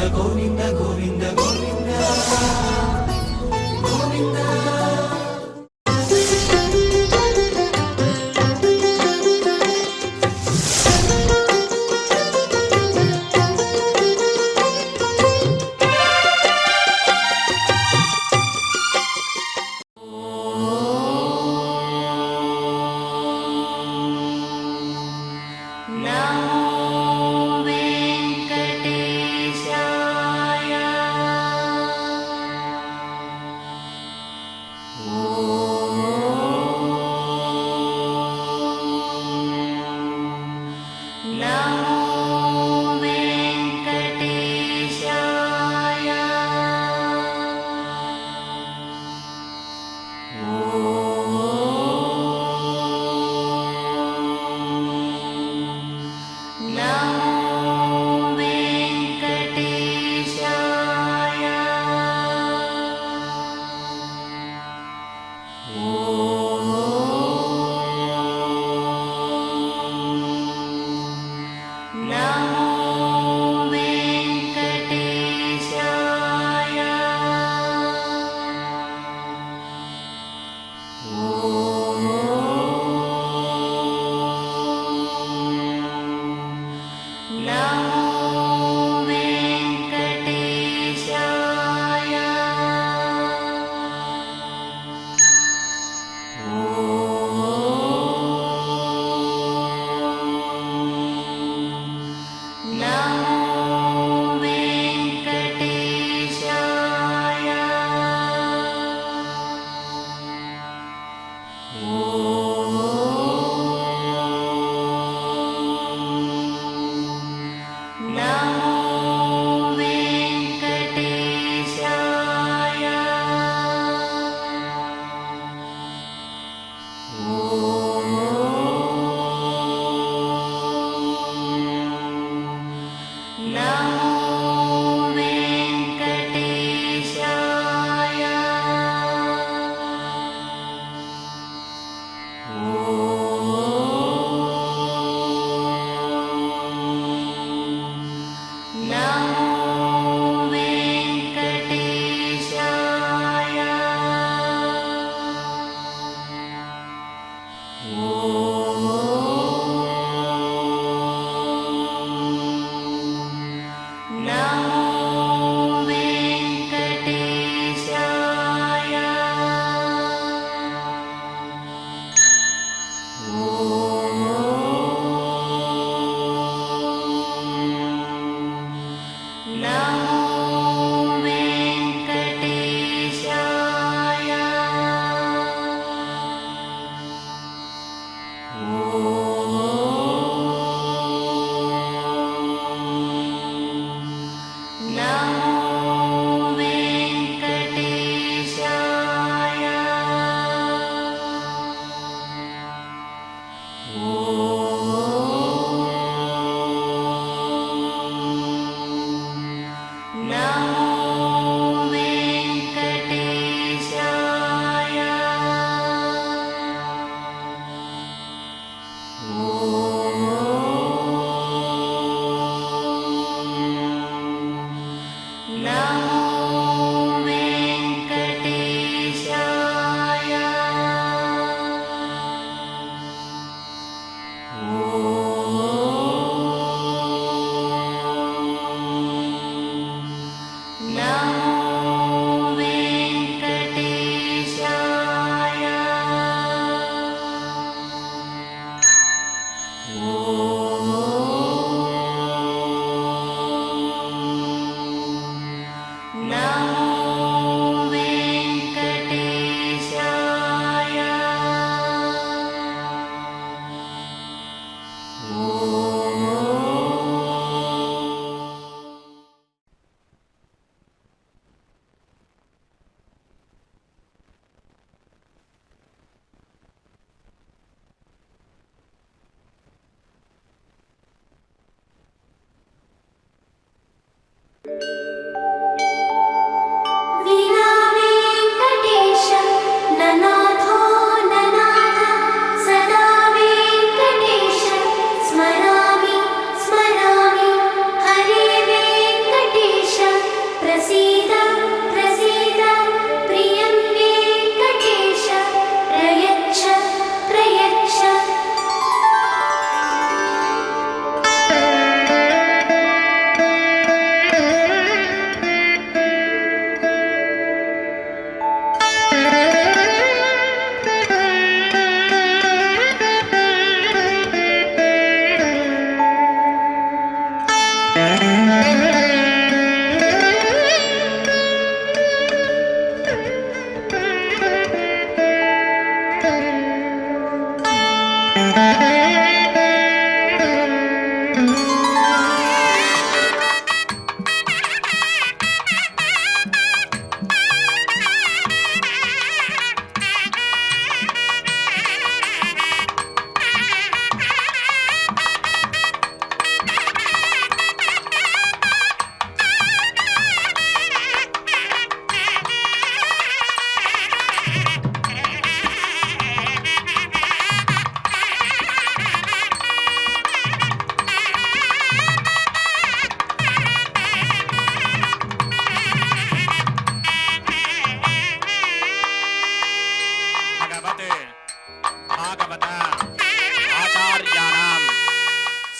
గోవింద గోవింద గోవింద గోవింద.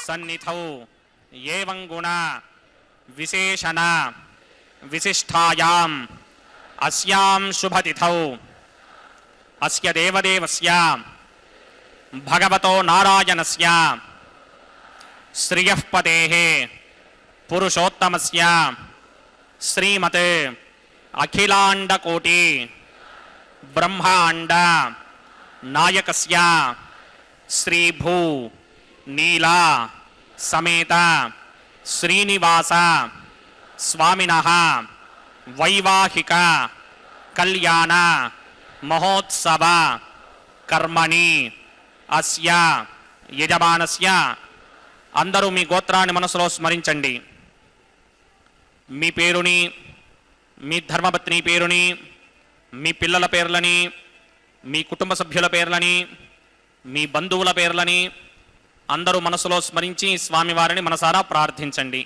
సన్నిధౌ ఏవం గుణ విశేషణ విశిష్టాయాం అస్యాం శుభతిథౌ అస్య దేవదేవస్య భగవతో నారాయణస్య శ్రియః పతేః పురుషోత్తమస్య శ్రీమత్ అఖిలాండకోటి బ్రహ్మాండ నాయకస్య శ్రీభూ నీలా సమేత శ్రీనివాస స్వామినః వైవాహిక కళ్యాణ మహోత్సవ కర్మణి అస్య యజమానస్య. అందరూ మీ గోత్రాన్ని మనసులో స్మరించండి. మీ పేరుని, మీ ధర్మపత్ని పేరుని, మీ పిల్లల పేర్లని, మీ కుటుంబ సభ్యుల పేర్లని, మీ బంధువుల పేర్లని అందరూ మనసులో స్మరించి స్వామివారిని మనసారా ప్రార్థించండి.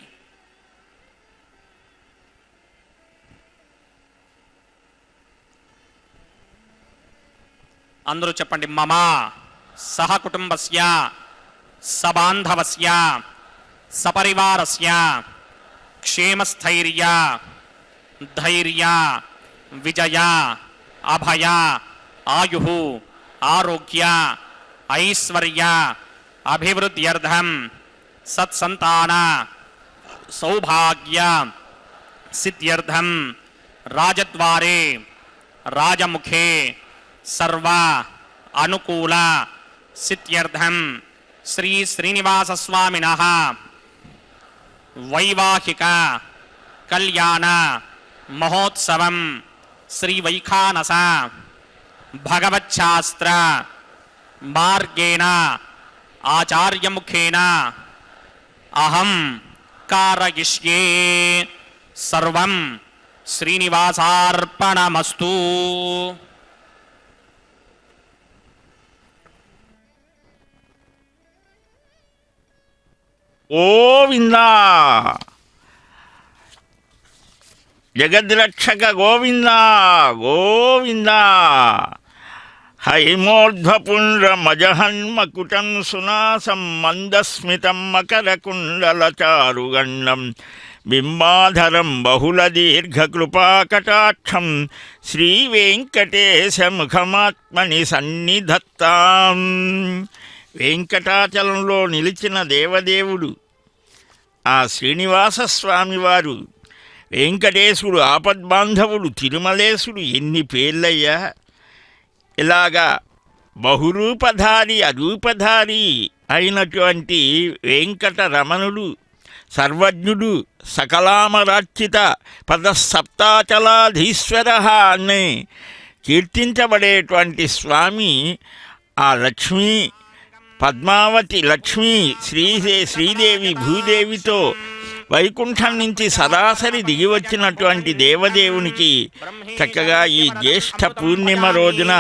అందరూ చెప్పండి. మమ సహ కుటుంబస్య సబాంధవస్య సపరివారస్య క్షేమస్థైర్య ధైర్య విజయ అభయ ఆయు ఆరోగ్య ఐశ్వర్య అభివృద్ధ్యర్థం సత్సంతాన సౌభాగ్య సిద్ధ్యర్థం రాజద్వారే రాజముఖే సర్వ అనుకూల సిద్ధ్యర్థం శ్రీ శ్రీనివాస స్వామినః వైవాహిక కళ్యాణ మహోత్సవం శ్రీ వైఖానస భగవచ్ఛాస్త్ర మార్గేణ ఆచార్యముఖేన అహం కారయిష్యే. సర్వం శ్రీనివాసార్పణమస్తు. గోవిందా జగద్రక్షక గోవిందా గోవిందా. హైమోర్ధ్వపుండ్రమజహన్మకుటం సునాసం మందస్మితం మకరకుండలచారుగండం బింబాధరం బహుళదీర్ఘకృపాకటాక్షం శ్రీవేంకటేశముఖమాత్మని సన్నిధత్తాం. వెంకటాచలంలో నిలిచిన దేవదేవుడు ఆ శ్రీనివాస స్వామివారు, వెంకటేశుడు ఆపద్బాంధవుడు, తిరుమలేశుడు, ఎన్ని పేర్లయ్యా! ఇలాగా బహురూపధారి అరూపధారి అయినటువంటి వెంకటరమణుడు, సర్వజ్ఞుడు, సకలామరార్చిత పదసప్తాచలాధీశ్వర అని కీర్తించబడేటువంటి స్వామి ఆ లక్ష్మీ పద్మావతి లక్ష్మీ శ్రీదేవి భూదేవితో వైకుంఠం నుంచి సరాసరి దిగివచ్చినటువంటి దేవదేవునికి చక్కగా ఈ జ్యేష్ఠ పూర్ణిమ రోజున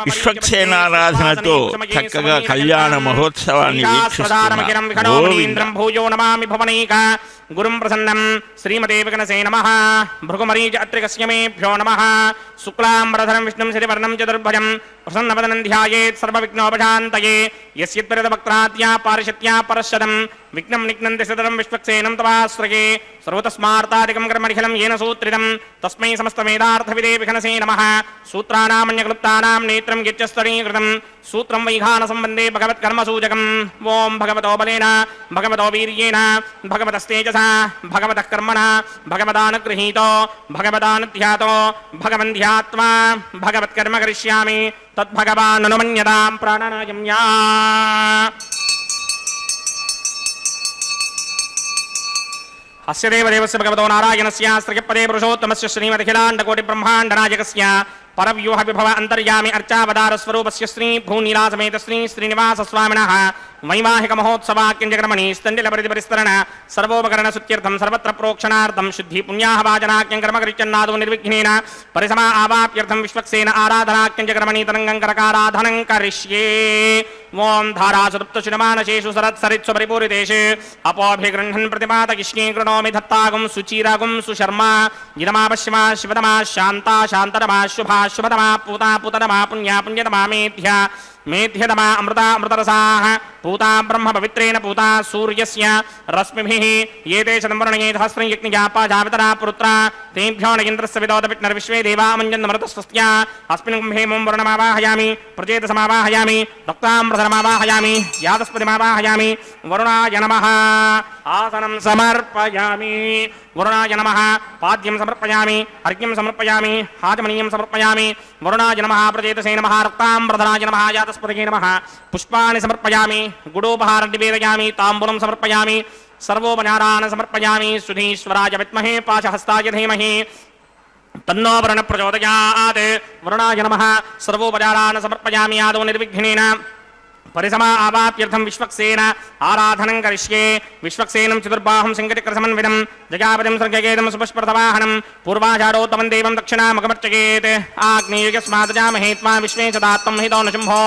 విశ్వక్సేనారాధనతో చక్కగా కళ్యాణ మహోత్సవాన్ని వీక్షిస్తున్నారు. గురుం ప్రసన్నం శ్రీమతే వికనసే నమః. భృగుమరీచ అత్రికస్య మేభ్యో నమః. శుక్లాంబరధరం విష్ణుం శశివర్ణం చతుర్భుజం ప్రసన్నవదనం ధ్యాయేత్ సర్వవిఘ్నోపశాంతయే. యస్యత్పరితవక్త్రాద్యా పారిషత్యా పరశదం విఘ్నం నిఘ్నంతి సదరం విశ్వక్సేనం తవాశ్రయే. సర్వతస్మార్తాదికం కర్మనిఖిలం येन సూత్రితం తస్మై సమస్తవేదార్థవిదే విఘనసే నమః. సూత్రానామన్యక్లుప్తానాం నేత్రం యచ్చస్తరీకృతం సూత్రం వైఘాన సంబంధే భగవత్కర్మసూచకం. ఓం భగవతో బలేన భగవతో వీర్యేణ భగవతస్తేజసా భగవతః కర్మణా భగవదానుగృహీతో భగవదానుధ్యాతో భగవన్ధ్యాత్వా భగవత్కర్మ కరిష్యామి తద్భగవాననుమన్యతాం ప్రాణాయామ్యా. అస్య దేవదేవస్య భగవతో నారాయణస్య శ్రీపదే పురుషోత్తమస్య శ్రీమదఖిలాండకోటి బ్రహ్మాండనాయకస్య పరవ్యూహ విభవ అంతర్యామి అర్చావతార స్వరూపస్య శ్రీ భూనీలాసమేత శ్రీ శ్రీనివాస స్వామినః వైవాహిక మహోత్సవాక్యంజగమణి స్థండిల పరిస్తరణ సర్వోపకరణ సుత్యర్థం సర్వత్ర ప్రోక్షణార్థం శుద్ధి పుణ్యాహవాచనాక్యం కర్మకరిచన్నాదో నిర్విఘ్నేన పరిసమా ఆవాప్యర్థం విశ్వక్సేన ఆరాధనాక్యంజగమణి తరంగం కరకారాధనం కరిష్యే. ఓం ధారాసుప్తశునమానశేషు సరత్సరిత్సు పరిపూరితేషు అపోభిగృహ్ణన్ ప్రతిపాతకిష్ణీ కృణోమి దత్తాగుం సుచీరాగుం సుశర్మా గిరమాపశ్యమా శివతమా శాంతా శాంతతమా శుభా శుభతమా పూతా పూతతమా పుణ్యా పుణ్యతమా మేధ్య मेध्यतमा अमृता अमृतरसाः पूता ब्रह्म पवित्रेण पूता सूर्यस्य रश्मिभिः एते शतंवर्णये सहस्रं यज्ञजापाजावितरा पुरुत्रा तेभ्यो न इन्द्रस्य विदोदपिट्नर्विश्वे देवा मञ्जन्मरुतस्वस्त्या अस्मिन् कुम्भे मम वर्णमावाहयामि प्रचेतसमावाहयामि रक्ताम्रधरमावाहयामि यातस्पतिमावाहयामि वरुणाय नमः आसनं समर्पयामि वरुणाय नमः पाद्यं समर्पयामि अर्घ्यं समर्पयामि हाजमनीयं समर्पयामि वरुणाय नमः प्रचेतसे नमः रक्ताम्रधराय नमः यातस्पतये नमः पुष्पाणि समर्पयामि गुडोपहारं निवेदयामि ताम्बूलं समर्पयामि सर्वोपचारान् समर्पयामि सुधीश्वराय विद्महे पाशहस्ताय धीमहि तन्नो वरुणः प्रचोदयात् वरुणाय नमः सर्वोपचारान् समर्पयामि आदौ निर्विघ्नेन परिसमा आवाप्यर्थं विश्वक्सेन आराधनं करिष्ये विश्वक्सेनं चतुर्बाहुं सिंहचक्रसमन्वितं जगापतिं सर्गकेदं सुपुष्पर्थवाहनं पूर्वाषाढोत्तमं देवं दक्षिणामगमर्चयेत् आग्नेयस्मादजामहे त्वा विश्वे च दात्तं हितो न शुम्भो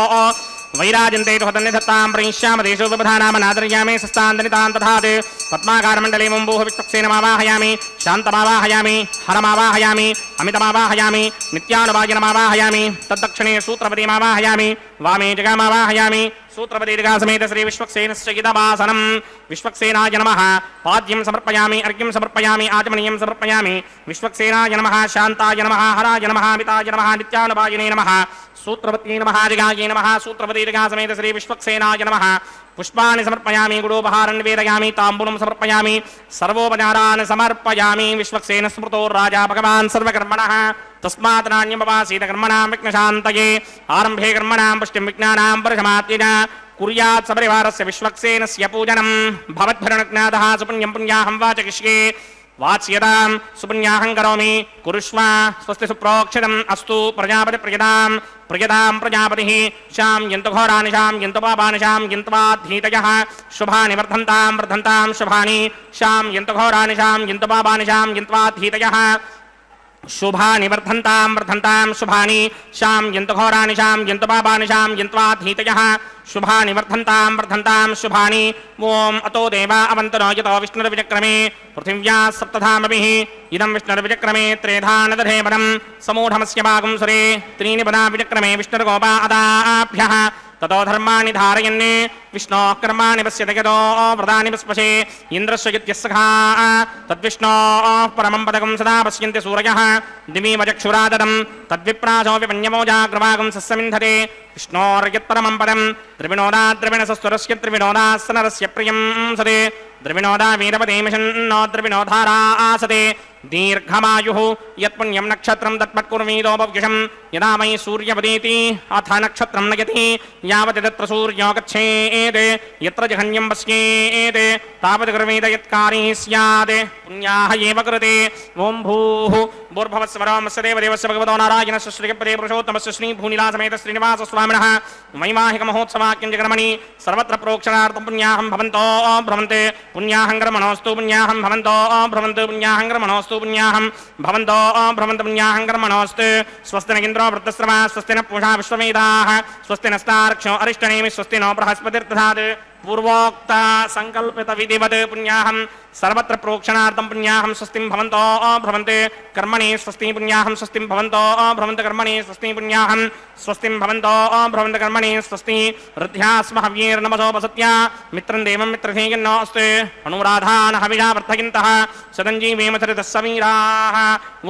वैराजन्ते तुहतन्निधत्तां प्रयिष्यामदेशो विबधानामनादर्यामे सस्तान्दनितां तथात् पद्माकारमण्डले मुम्बोः विश्वक्सेनमावाहयामि शान्तमावाहयामि हरमावाहयामि अमितमावाहयामि नित्यानुवायनमावाहयामि तद्दक्षिणे सूत्रपतिमावाहयामि वामे जगामावाहयामि सूत्रपतिर्गासमेत श्री विश्वक्सेनस्य गीतवासनं विश्वक्सेनाय नमः पाद्यं समर्पयामि अर्घ्यं समर्पयामि आचमनीयं समर्पयामि विश्वक्सेनाय नमः शान्ताय नमः हराय नमः अमिताय नमः नित्यानुवायिने नमः सूत्रपत्यै नमः जगायै नमः सूत्रपतिर्गासमेत श्री विश्वक्सेनाय नमः पुष्पाणि समर्पयामि गुडोपहारं निवेदयामि ताम्बूलं समर्पयामि सर्वोपचारान् समर्पयामि विश्वक्सेन स्मृतो राजा भगवान् सर्वकर्मणः तस्मात् नान्यमवासीत कर्मणां विघ्नशान्तये आरम्भे कर्मणां पुष्टिं विज्ञानां परशमात्यज कुर्यात् सपरिवारस्य विश्वक्सेनस्य पूजनं भवद्भिर्नज्ञातः सुपुण्यं पुण्याहं वाचयिष्ये वाच्यतां सुपुण्याहं करोमि कुरुष्व स्वस्ति सुप्रोक्षितम् अस्तु प्रजापति प्रियतां प्रजापतिः शां यन्तु घोराणि शां यन्तु पापानि शां यन्त्वाधीतयः शुभानि वर्धन्तां शुभानि शां यन्तु घोराणि शां यन्तु पापानि शां यन्त्वाधीतयः शुभानि वर्धन्तां शुभानि शां यन्तु घोराणि शां यन्तु पापानि शां यन्त्वाधीतयः शुभानि वर्धन्तां शुभानि ओम अतो देवा अवन्तनो यतो विष्णुर्विचक्रमे पृथिव्या सप्तधामभिः इदं विष्णुर्विचक्रमे त्रेधानदधे पदं समूढमस्य भागं सुरे त्रीणि पदा विचक्रमे विष्णुर्गोपा अदाभ्यः ततो धर्माणि धारयन् विष्णोः कर्माणि पश्यति यतो व्रतानि पुष्पशे इन्द्रस्य यज्ञस्सखा तद्विष्णोः परमं पदकं सदा पश्यन्ति सूरयः दिवि वचक्षुराददं तद्विप्रासो विपन्यमोजाग्रवागं सस्यमिन्धते विष्णोर्यत्परमं पदं द्रविणोदाद्रविणसस्वरस्य त्रिविनोदास्सनरस्य प्रियं सदे द्रविणोदा वीरपदेमिषन्नो द्रविणोधारा आसते दीर्घमायुः यत्पुण्यं नक्षत्रं तत्पत्कुर्वीदोपव्यशं यदा मयि सूर्यपदेति अथ नक्षत्रं नयति यावत् तत्र सूर्यो गच्छेत् यत्र जघन्यं पश्येत् तावत् कुर्वीत यत्कारी स्यात् पुण्याः एव कृते ॐ भूः भूर्भुवस्वरमस्य देवदेवस्य भगवतो नारायणस्य श्रीपदे पुरुषोत्तमस्य श्रीभूनिलासमेत श्रीनिवासस्वामिनः वैवाहिकमहोत्सवाख्यं जगर्मणि सर्वत्र प्रोक्षणार्थं पुण्याहं भवन्तो भ्रमन्ते पुण्याहं कर्मणोऽस्तु पुण्याहं भवन्तो भ्रमन्तु पुण्याहं कर्मणोऽस्तु पुण्याहं भवन्तो भ्रमन्तु पुण्याहं कर्मणोऽस्तु स्वस्ति न इन्द्रो वृद्धश्रवा स्वस्ति न पूषा विश्ववेदाः स्वस्ति नस्तार्क्ष्यो अरिष्टनेमि स्वस्ति नो बृहस्पतिर्दधात् पूर्वोक्त संकल्पित विधिवत् पुण्याहं सर्वत्र प्रोक्षणार्थं पुण्याहं स्वस्तिं भवन्तो भ्रमन्ते कर्मणि स्वस्ति पुण्याहं स्वस्तिं भवन्तो भ्रमन्त कर्मणि स्वस्ति पुण्याहं स्वस्तिं भवन्तो भ्रमन्त कर्मणि स्वस्ति ऋद्ध्यास्म हव्यैर्नमसोपसत्या मित्रं देवं मित्रधेयन्नो अस्तु अनुराधान् हविषा वर्धयन्तः सदञ्जीवेमचरितः सवीराः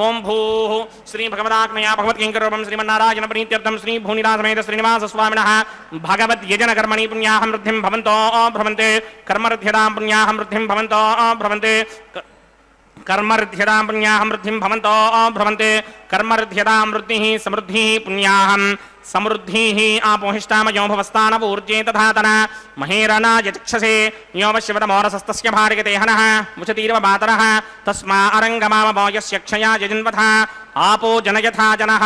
ॐ भूः श्रीभगवदात्मया भगवत्किङ्करूपं श्रीमन्नारायणप्रीत्यर्थं श्रीभूनिलासमेत श्रीनिवासस्वामिनः भगवद्यजनकर्मणि पुण्याहं वृद्धिं भवन्तो भ्रमन्ते कर्मऋद्ध्यतां पुण्याहं वृद्धिं भवन्तो भ्रमन्ते कर्मऋद्ध्यतां पुण्याहं वृद्धिं भवन्तो भ्रमन्ते कर्मऋद्ध्यतां वृद्धिः समृद्धिः पुण्याहं समृद्धिः आपोहिष्टामयो भवस्तानपूर्जे तथातन महेरनाय चक्षसे यो वश्यवतमोरसस्तस्य भार्यते हनः मुचतीर्व मातरः तस्मा अरङ्गमावपो यस्य क्षया यजिन्वथ आपो जनयथा जनः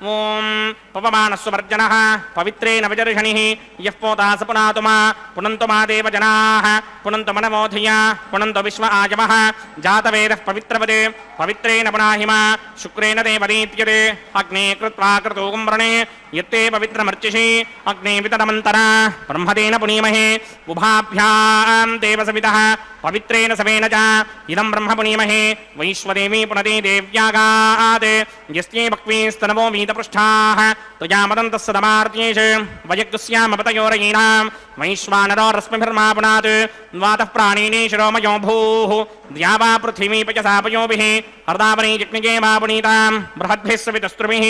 ॐ पवमानस्ववर्जनः पवित्रेण विजर्षणिः यः पोता स पुनातु मा पुनन्तु मा देवजनाः पुनन्तु मनमोधिया पुनन्तु विश्व आजमः जातवेदः पवित्रवदे पवित्रेण पुनाहि मा शुक्रेण देवदीत्यते अग्ने कृत्वा क्रतूगं व्रणे यत्ते पवित्रमर्चिषि अग्ने वितरमन्तरा ब्रह्मतेन पुनीमहे उभाभ्यां देवसवितः पवित्रेण सवेन च इदं ब्रह्म पुनीमहे वैश्वदेवी पुनते देव्यागात् यस्यै भक्वीस्तनवो पृष्ठाः त्वया मदन्तस्य दमार्त्येष वयक्स्यामपतयोरयीनां वैश्वानरो रश्मिभिर्मा पुनात् द्वातः प्राणिने शिरोमयो भूः द्यावा पृथिवी पयसापयोभिः अर्दावनी जिग्निगे मा पुनीतां बृहद्भिः सवितस्त्रुभिः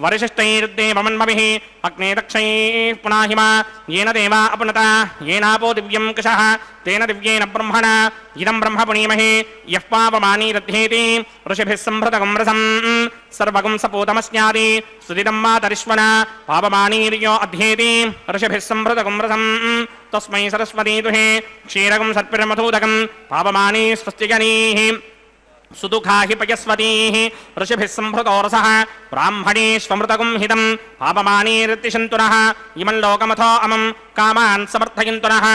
वरिशिष्टैर्देवमन्मभिः अग्ने दक्षैः पुनाहिमा येन देवा अपनुता येनापो दिव्यं कषः तेन दिव्येन ब्रह्मणा इदं ब्रह्म पुनीमहे यः पावमानी रथेति ऋषिभिः संभृतगं रसम् सर्वगं सपूतमस्यादि सुदिदं मातरिश्वना पावमानीर्यो अध्येति ऋषिभिः संभृतगं रसम् तस्मै सरस्वती दुहे क्षीरगं सर्पिर्मधूदकं पावमानी स्वस्तिजनीः सुदुःखा हि पयस्वतीः ऋषिभिः संभृतो रसः ब्राह्मणेष्वमृतगुं हितं पापमानीर्तिशन्तुनः इमं लोकमथो अमं कामान् समर्थयन्तुनः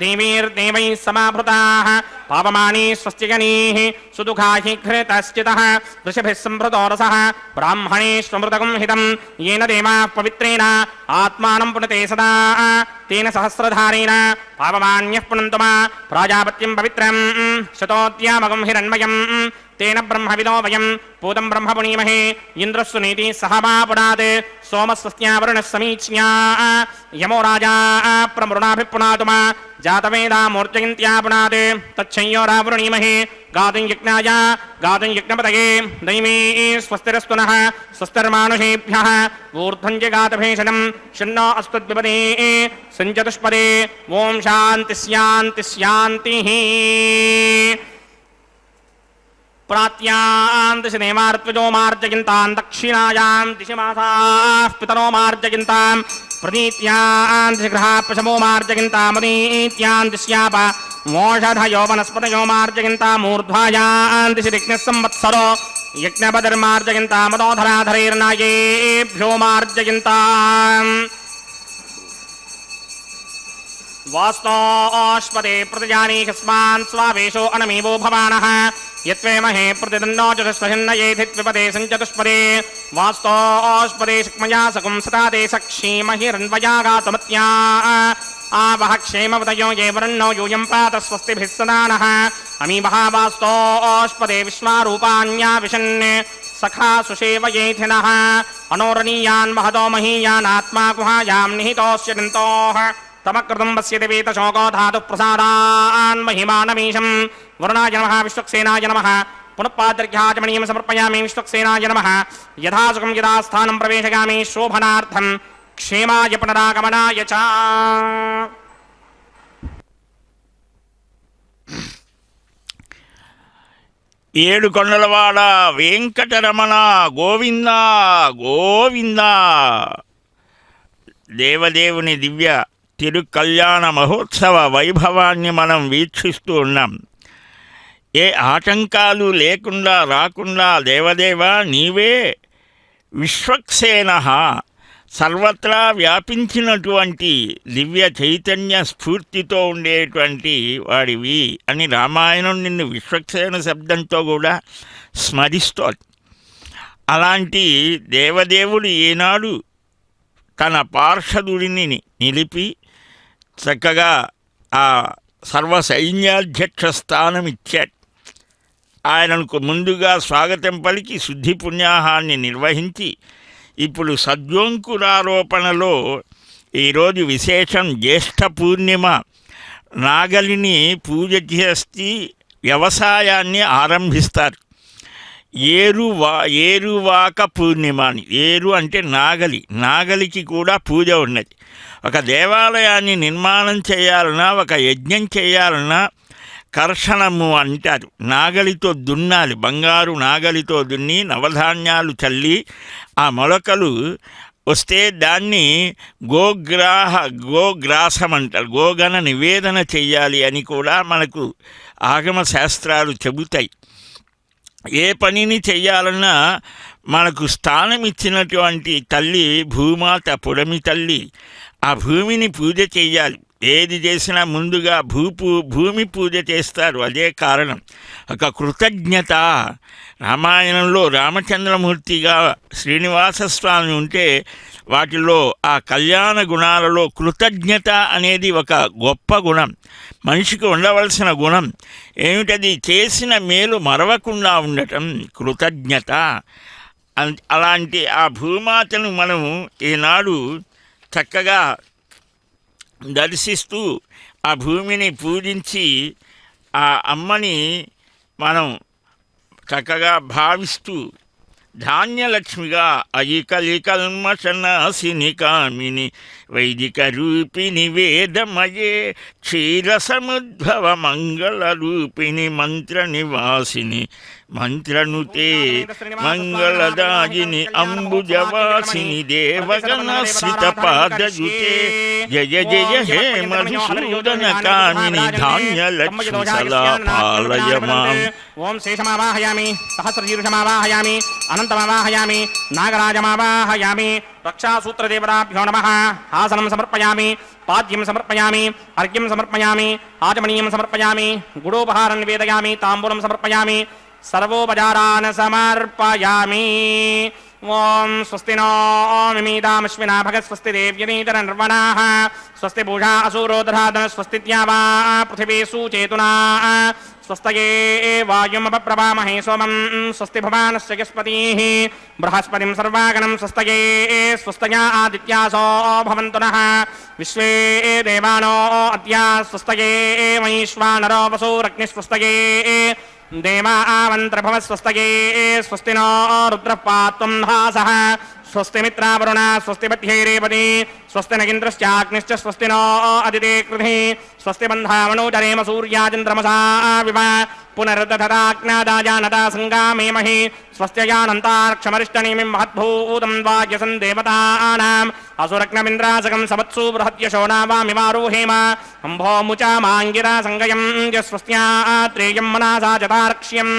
देवीर्देवैः समाभृताः पापमानी स्वस्तिजनीः सुदुःखा हि घृतश्चितः ऋषिभिः संभृतो रसः ब्राह्मणेष्वमृतगुं हितं येन देवाः पवित्रेण आत्मानं पुनते सदा तेन सहस्रधारेण पापमान्यः पुनन्तु मा प्राजापत्यं पवित्रं शतोद्यामगं हिरण्मयं तेन ब्रह्मविदो वयं पूतं ब्रह्म पुनीमहे इन्द्रस्सु नीति सह मा पुनात् सोमस्वस्त्यावरुणः समीक्ष्या यमो राजा प्रमृणाभिः पुनातु मा जातवेदा मूर्जयन्त्या पुनात् तच्छंयोरावृणीमहे गातुं यज्ञाय गातुं यज्ञपतये दैवी स्वस्तिरस्तु नः स्वस्तिर्मानुषेभ्यः ऊर्ध्वं च गातभेषणं शन्नो अस्मद्विपदे सञ्चतुष्पदे ॐ शान्तिः प्रात्यां दिशि देवार्त्वजो मार्जयन्तां दक्षिणायां दिशि मासाः पितरो मार्जयन्तां प्रतीत्यां दिशि गृहाः पशवो मार्जयन्तां मदीत्यां दिश्याप मोषधयो वनस्पतयो मार्जयन्तां मूर्ध्वायां दिशि दिग्नः संवत्सरो यज्ञपतिर्मार्जयन्तां मदोधराधरैर्नायेभ्यो मार्जयन्ताम् वास्तोष्पदे प्रतिजानी कस्मान् स्वावेशो अनमीवो भवानः यत्वेमहे प्रतिदन्नो चतुष्पहिन्नयेधित्विपदे सञ्चतुष्पदे वास्तोष्पदे शक्मया सकुं सतादे सक्षीमहिरन्वया गातुमत्या आवह क्षेमवतयो ये वरन्नो यूयं पात स्वस्तिभिः सदा नः अमीवः वास्तोष्पदे विश्वारूपाण्या विशन् सखा सुषेवयेथिनः अनोरणीयान् महतो महीयानात्मा गुहायां निहितोऽस्य दन्तोः तमकृतं पश्यति वेतशोको धातुः प्रसादान् महिमानमीशं वरुणाय नमः विश्वक्सेनाय नमः पुनः पाद्र्घ्याचमणीयं समर्पयामि विश्वक्सेनाय नमः यथासुखं यदा स्थानं प्रवेशयामि शोभनार्थं क्षेमाय पुनरागमनाय च ఏడు కొండలవాడ వెంకటరమణ గోవింద గోవింద. దేవదేవుని దివ్య తిరుకల్యాణ మహోత్సవ వైభవాన్ని మనం వీక్షిస్తూ ఉన్నాం. ఏ ఆటంకాలు లేకుండా రాకుండా దేవదేవ నీవే విశ్వక్సేన సర్వత్రా వ్యాపించినటువంటి దివ్య చైతన్య స్ఫూర్తితో ఉండేటువంటి వాడివి అని రామాయణం నిన్ను విశ్వక్సేన శబ్దంతో కూడా స్మరిస్తోంది. అలాంటి దేవదేవుడు ఈనాడు తన పార్షదుడిని నిలిపి చక్కగా ఆ సర్వసైన్యాధ్యక్ష స్థానం ఇచ్చాడు. ఆయనకు ముందుగా స్వాగతం పలికి శుద్ధి పుణ్యాహాన్ని నిర్వహించి ఇప్పుడు సద్యోంకురారోపణలో ఈరోజు విశేషం జ్యేష్ఠ పూర్ణిమ. నాగలిని పూజ చేసి వ్యవసాయాన్ని ఆరంభిస్తారు. ఏరువాక పూర్ణిమ అని. ఏరు అంటే నాగలి, నాగలికి కూడా పూజ ఉన్నది. ఒక దేవాలయాన్ని నిర్మాణం చేయాలన్నా ఒక యజ్ఞం చేయాలన్నా కర్షణము అంటారు. నాగలితో దున్నాలి, బంగారు నాగలితో దున్ని నవధాన్యాలు చల్లి ఆ మొలకలు వస్తే దాన్ని గోగ్రాసం అంటారు. గోగణ నివేదన చెయ్యాలి అని కూడా మనకు ఆగమ శాస్త్రాలు చెబుతాయి. ఏ పనిని చెయ్యాలన్నా మనకు స్థానం ఇచ్చినటువంటి తల్లి భూమాత, పుడమి తల్లి. ఆ భూమిని పూజ చెయ్యాలి. ఏది చేసినా ముందుగా భూమి పూజ చేస్తారు. అదే కారణం. ఒక కృతజ్ఞత. రామాయణంలో రామచంద్రమూర్తిగా శ్రీనివాసస్వామి ఉంటే వాటిలో ఆ కళ్యాణ గుణాలలో కృతజ్ఞత అనేది ఒక గొప్ప గుణం. మనిషికి ఉండవలసిన గుణం ఏమిటది? చేసిన మేలు మరవకుండా ఉండటం కృతజ్ఞత. అలాంటి ఆ భూమాతను మనము ఈనాడు చక్కగా దర్శిస్తూ ఆ భూమిని పూజించి ఆ అమ్మని మనం చక్కగా భావిస్తూ ధాన్యలక్ష్మిగా అయికలికల్మషనాశిని కామిని వైదిక రూపిణి వేదమయే క్షీరసముద్భవ మంగళ రూపిణి మంత్ర నివాసిని మంత్రనుతే మంగళదాయిని అంబుజవాసిని దేవగణశ్రిత పాదయుతే జయ జయ హే మధుసూదన కామిని ధాన్యలక్ష్మి సదా పాలయ మాం. ఓం శేషమావాహయామి, సహస్రశీర్షమావాహయామి, అనంతమావాహయామి, నాగరాజమావాహయామి. రక్షాసూత్రదేవతాభ్యో నమః. ఆసనం సమర్పయామి, పాద్యం సమర్పయామి, అర్ఘ్యం సమర్పయామి, ఆచమనీయం సమర్పయామి, గుడోపహారం నివేదయామి, తాంబూలం సమర్పయామి, సర్వోపచారాన్ సమర్పయామి. ఓం స్వస్తి నో మిమీతామశ్వినా భగత్ స్వస్తి దేవ్యనీతర నిర్వణాః స్వస్తి భూషా అసూరో దధాతన స్వస్తి త్యావా పృథివీ సూచేతునా స్వస్తయే వాయుమపప్రవామహే సోమం స్వస్తి భవానస్య యస్పతిః బృహస్పతిం సర్వాగణం స్వస్తయే స్వస్తయా ఆదిత్యాసో భవంతు నః విశ్వే దేవానో అద్య స్వస్తయే వైశ్వానరో వసూరగ్నిస్వస్తయే దేవా ఆవంత్రభవ స్వస్తయే స్వస్తి నో రుద్రః పాత్వం ధాసః స్వస్తి మిత్రావరుణ స్వస్తి బధ్యేరేపతి స్వస్తి నగింద్రశ్చాగ్నిశ్చ స్వస్తి నో అదితే కృధి స్వస్తి బంధావనోచరేమ సూర్యాచంద్రమసా వివ పునరుద్ధరాజ్ఞాదాయానతా సంగామేమహి స్వస్త్యయానంతార్క్షమరిష్టనేమిం మహద్భూతం వాగ్యసం దేవతానాం అసురగ్నమింద్రాసకం సవత్సు బృహద్యశోనావామివారోహేమ అంభోముచామాంగిరా సంగయం స్వస్త్యాత్రేయం మనసా చతార్క్ష్యం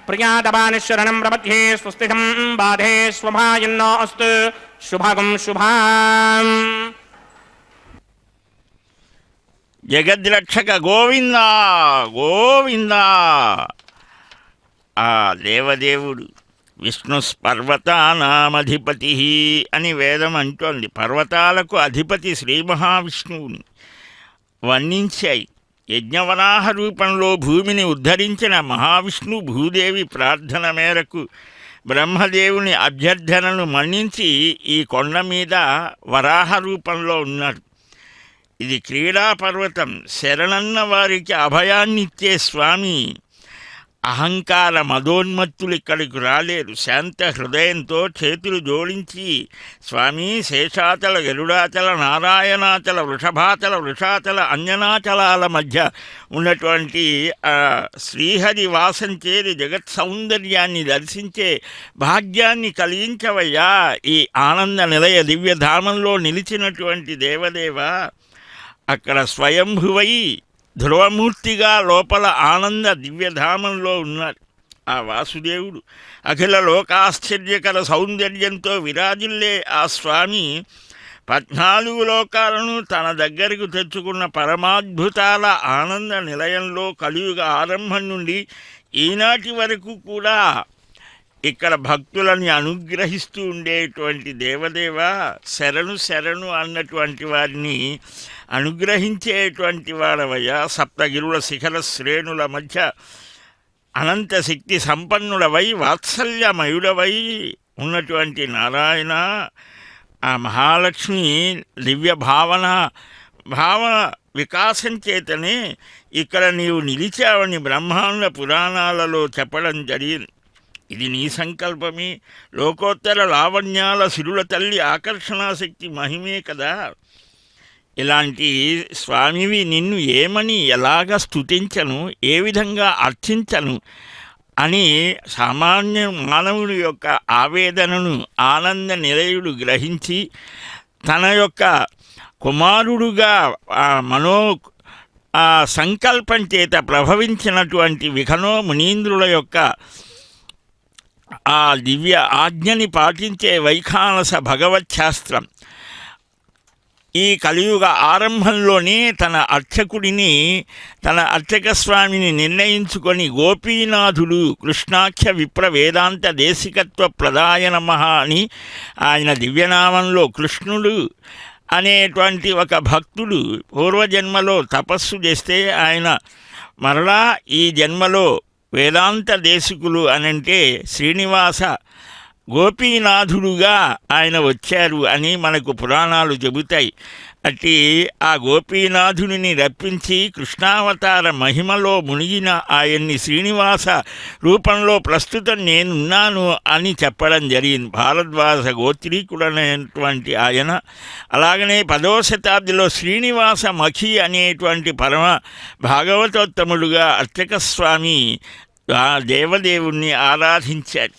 ప్రియాదపానిశరణం ప్రపథ్యే స్వస్తిషం బాధే స్వభాయన్నో అస్తు శుభగం శుభాం. జగద్రక్షక గోవింద గోవింద. ఆ దేవదేవుడు విష్ణుస్పర్వతానామధిపతి అని వేదం అంటోంది. పర్వతాలకు అధిపతి శ్రీ మహావిష్ణువుని వర్ణించాయి. యజ్ఞవరాహ రూపంలో భూమిని ఉద్ధరించిన మహావిష్ణు భూదేవి ప్రార్థన మేరకు బ్రహ్మదేవుని అభ్యర్థనను మన్నించి ఈ కొండ మీద వరాహ రూపంలో ఉన్నాడు. ఇది క్రీడా పర్వతం. శరణన్న వారికి అభయాన్నిచ్చే స్వామి. అహంకార మదోన్మత్తులు ఇక్కడికి రాలేరు. శాంత హృదయంతో చేతులు జోడించి స్వామి శేషాచల గరుడాచల నారాయణాచల వృషభాచల వృషాచల అంజనాచలాల మధ్య ఉన్నటువంటి శ్రీహరి వాసం చేరి జగత్ సౌందర్యాన్ని దర్శించే భాగ్యాన్ని కలిగించవయ్యా. ఈ ఆనంద నిలయ దివ్యధామంలో నిలిచినటువంటి దేవదేవ అక్కడ స్వయంభువై ధ్రువమూర్తిగా లోపల ఆనంద దివ్యధామంలో ఉన్నాడు. ఆ వాసుదేవుడు అఖిల లోకాశ్చర్యకర సౌందర్యంతో విరాజిల్లే ఆ స్వామి 14 లోకాలను తన దగ్గరకు తెచ్చుకున్న పరమాద్భుతాల ఆనంద నిలయంలో కలియుగ ఆరంభం నుండి ఈనాటి వరకు కూడా ఇక్కడ భక్తులని అనుగ్రహిస్తూ ఉండేటువంటి దేవదేవ శరణు శరణు అన్నటువంటి వారిని అనుగ్రహించేటువంటి వాడవయ్యా. సప్తగిరుల శిఖర శ్రేణుల మధ్య అనంత శక్తి సంపన్నుడవై వాత్సల్యమయుడవై ఉన్నటువంటి నారాయణ, ఆ మహాలక్ష్మి దివ్య భావ వికాసం చేతనే ఇక్కడ నీవు నిలిచావని బ్రహ్మాండ పురాణాలలో చెప్పడం జరిగింది. ఇది నీ సంకల్పమే. లోకోత్తర లావణ్యాల సిరుల తల్లి ఆకర్షణాశక్తి మహిమే కదా. ఇలాంటి స్వామివి నిన్ను ఏమని ఎలాగ స్తుతించను, ఏ విధంగా అర్చించను అని సామాన్య మానవుడి యొక్క ఆవేదనను ఆనంద నిలయుడు గ్రహించి తన యొక్క కుమారుడుగా సంకల్పం చేత ప్రభవించినటువంటి విఖనో మునీంద్రుల యొక్క ఆ దివ్య ఆజ్ఞని పాటించే వైఖానస భగవచ్శాస్త్రం ఈ కలియుగ ఆరంభంలోనే తన అర్చక స్వామిని నిర్ణయించుకొని గోపీనాథుడు కృష్ణాఖ్య విప్ర వేదాంత దేశికత్వ ప్రదాయ నమః అని ఆయన దివ్యనామంలో కృష్ణుడు అనేటువంటి ఒక భక్తుడు పూర్వజన్మలో తపస్సు చేస్తే ఆయన మరలా ఈ జన్మలో వేదాంత దేశికులు అనంటే శ్రీనివాస గోపీనాథుడుగా ఆయన వచ్చారు అని మనకు పురాణాలు చెబుతాయి. అట్టి ఆ గోపీనాథుడిని రప్పించి కృష్ణావతార మహిమలో మునిగిన ఆయన్ని శ్రీనివాస రూపంలో ప్రస్తుతం నేనున్నాను అని చెప్పడం జరిగింది. భారద్వాజ గోత్రీకుడైనటువంటి ఆయన. అలాగనే 10వ శతాబ్దిలో శ్రీనివాస మఖి అనేటువంటి పరమ భాగవతోత్తముడుగా అర్చక స్వామి ఆ దేవదేవుణ్ణి ఆరాధించారు.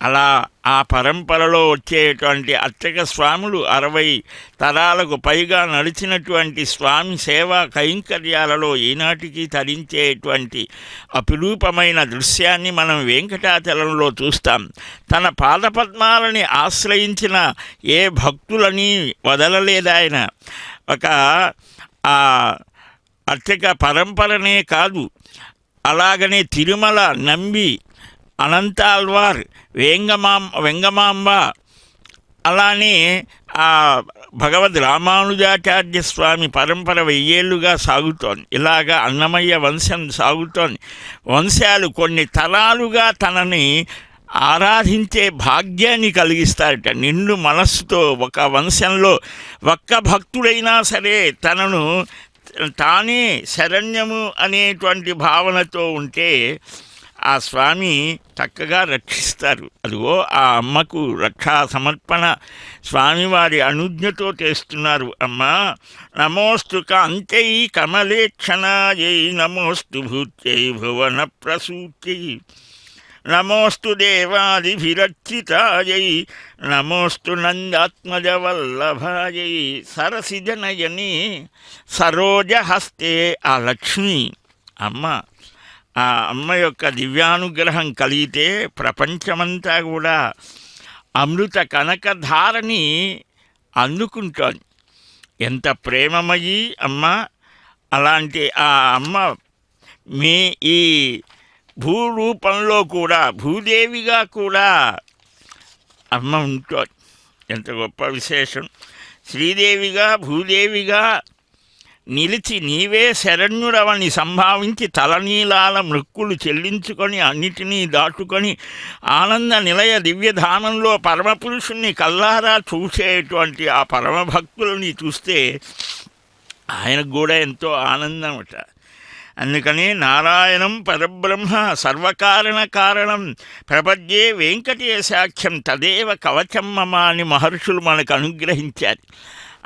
అలా ఆ పరంపరలో వచ్చేటువంటి అర్చక స్వాములు 60 తరాలకు పైగా నడిచినటువంటి స్వామి సేవా కైంకర్యాలలో ఈనాటికి తరించేటువంటి అపురూపమైన దృశ్యాన్ని మనం వెంకటాచలంలో చూస్తాం. తన పాదపద్మాలని ఆశ్రయించిన ఏ భక్తులని వదలలేదాయన. ఒక ఆ అర్చక పరంపరనే కాదు, అలాగనే తిరుమల నంబి, అనంతాల్వార్, వెంగమాంబ, అలానే ఆ భగవద్ రామానుజాచార్య స్వామి పరంపర 1000 ఏళ్ళుగా సాగుతోంది. ఇలాగా అన్నమయ్య వంశం సాగుతోంది. వంశాలు కొన్ని తరాలుగా తనని ఆరాధించే భాగ్యాన్ని కలిగిస్తారట. నిండు మనస్సుతో ఒక వంశంలో ఒక్క భక్తుడైనా సరే తనను తానే శరణ్యము అనేటువంటి భావనతో ఉంటే ఆ స్వామి చక్కగా రక్షిస్తారు. అదిగో ఆ అమ్మకు రక్షా సమర్పణ స్వామివారి అనుజ్ఞతో చేస్తున్నారు. అమ్మ నమోస్తు కాంత్యై కమలేక్షణాయై, నమోస్తు భూత్యై భువన ప్రసూత్యై, నమోస్తు దేవాదిభిరర్చితాయై, నమోస్తు నందాత్మజవల్లభాయై, సరసిజనయని సరోజహస్తే. ఆ లక్ష్మి అమ్మ, ఆ అమ్మ యొక్క దివ్యానుగ్రహం కలిగితే ప్రపంచమంతా కూడా అమృత కనకధారని అందుకుంటోంది. ఎంత ప్రేమమయి అమ్మ. అలాంటి ఆ అమ్మ మీ ఈ భూరూపంలో కూడా భూదేవిగా కూడా అమ్మ ఉంటుంది. ఎంత గొప్ప విశేషం. శ్రీదేవిగా భూదేవిగా నిలిచి నీవే శరణ్యుడవని సంభావించి తలనీలాల మృక్కులు చెల్లించుకొని అన్నిటినీ దాటుకొని ఆనంద నిలయ దివ్యధామంలో పరమపురుషుణ్ణి కల్లారా చూసేటువంటి ఆ పరమభక్తులని చూస్తే ఆయనకు కూడా ఎంతో ఆనందమట. అందుకని నారాయణం పరబ్రహ్మ సర్వకారణ కారణం ప్రపద్యే వెంకటేశాఖ్యం తదేవ కవచం మమ అని మహర్షులు మనకు అనుగ్రహించారు.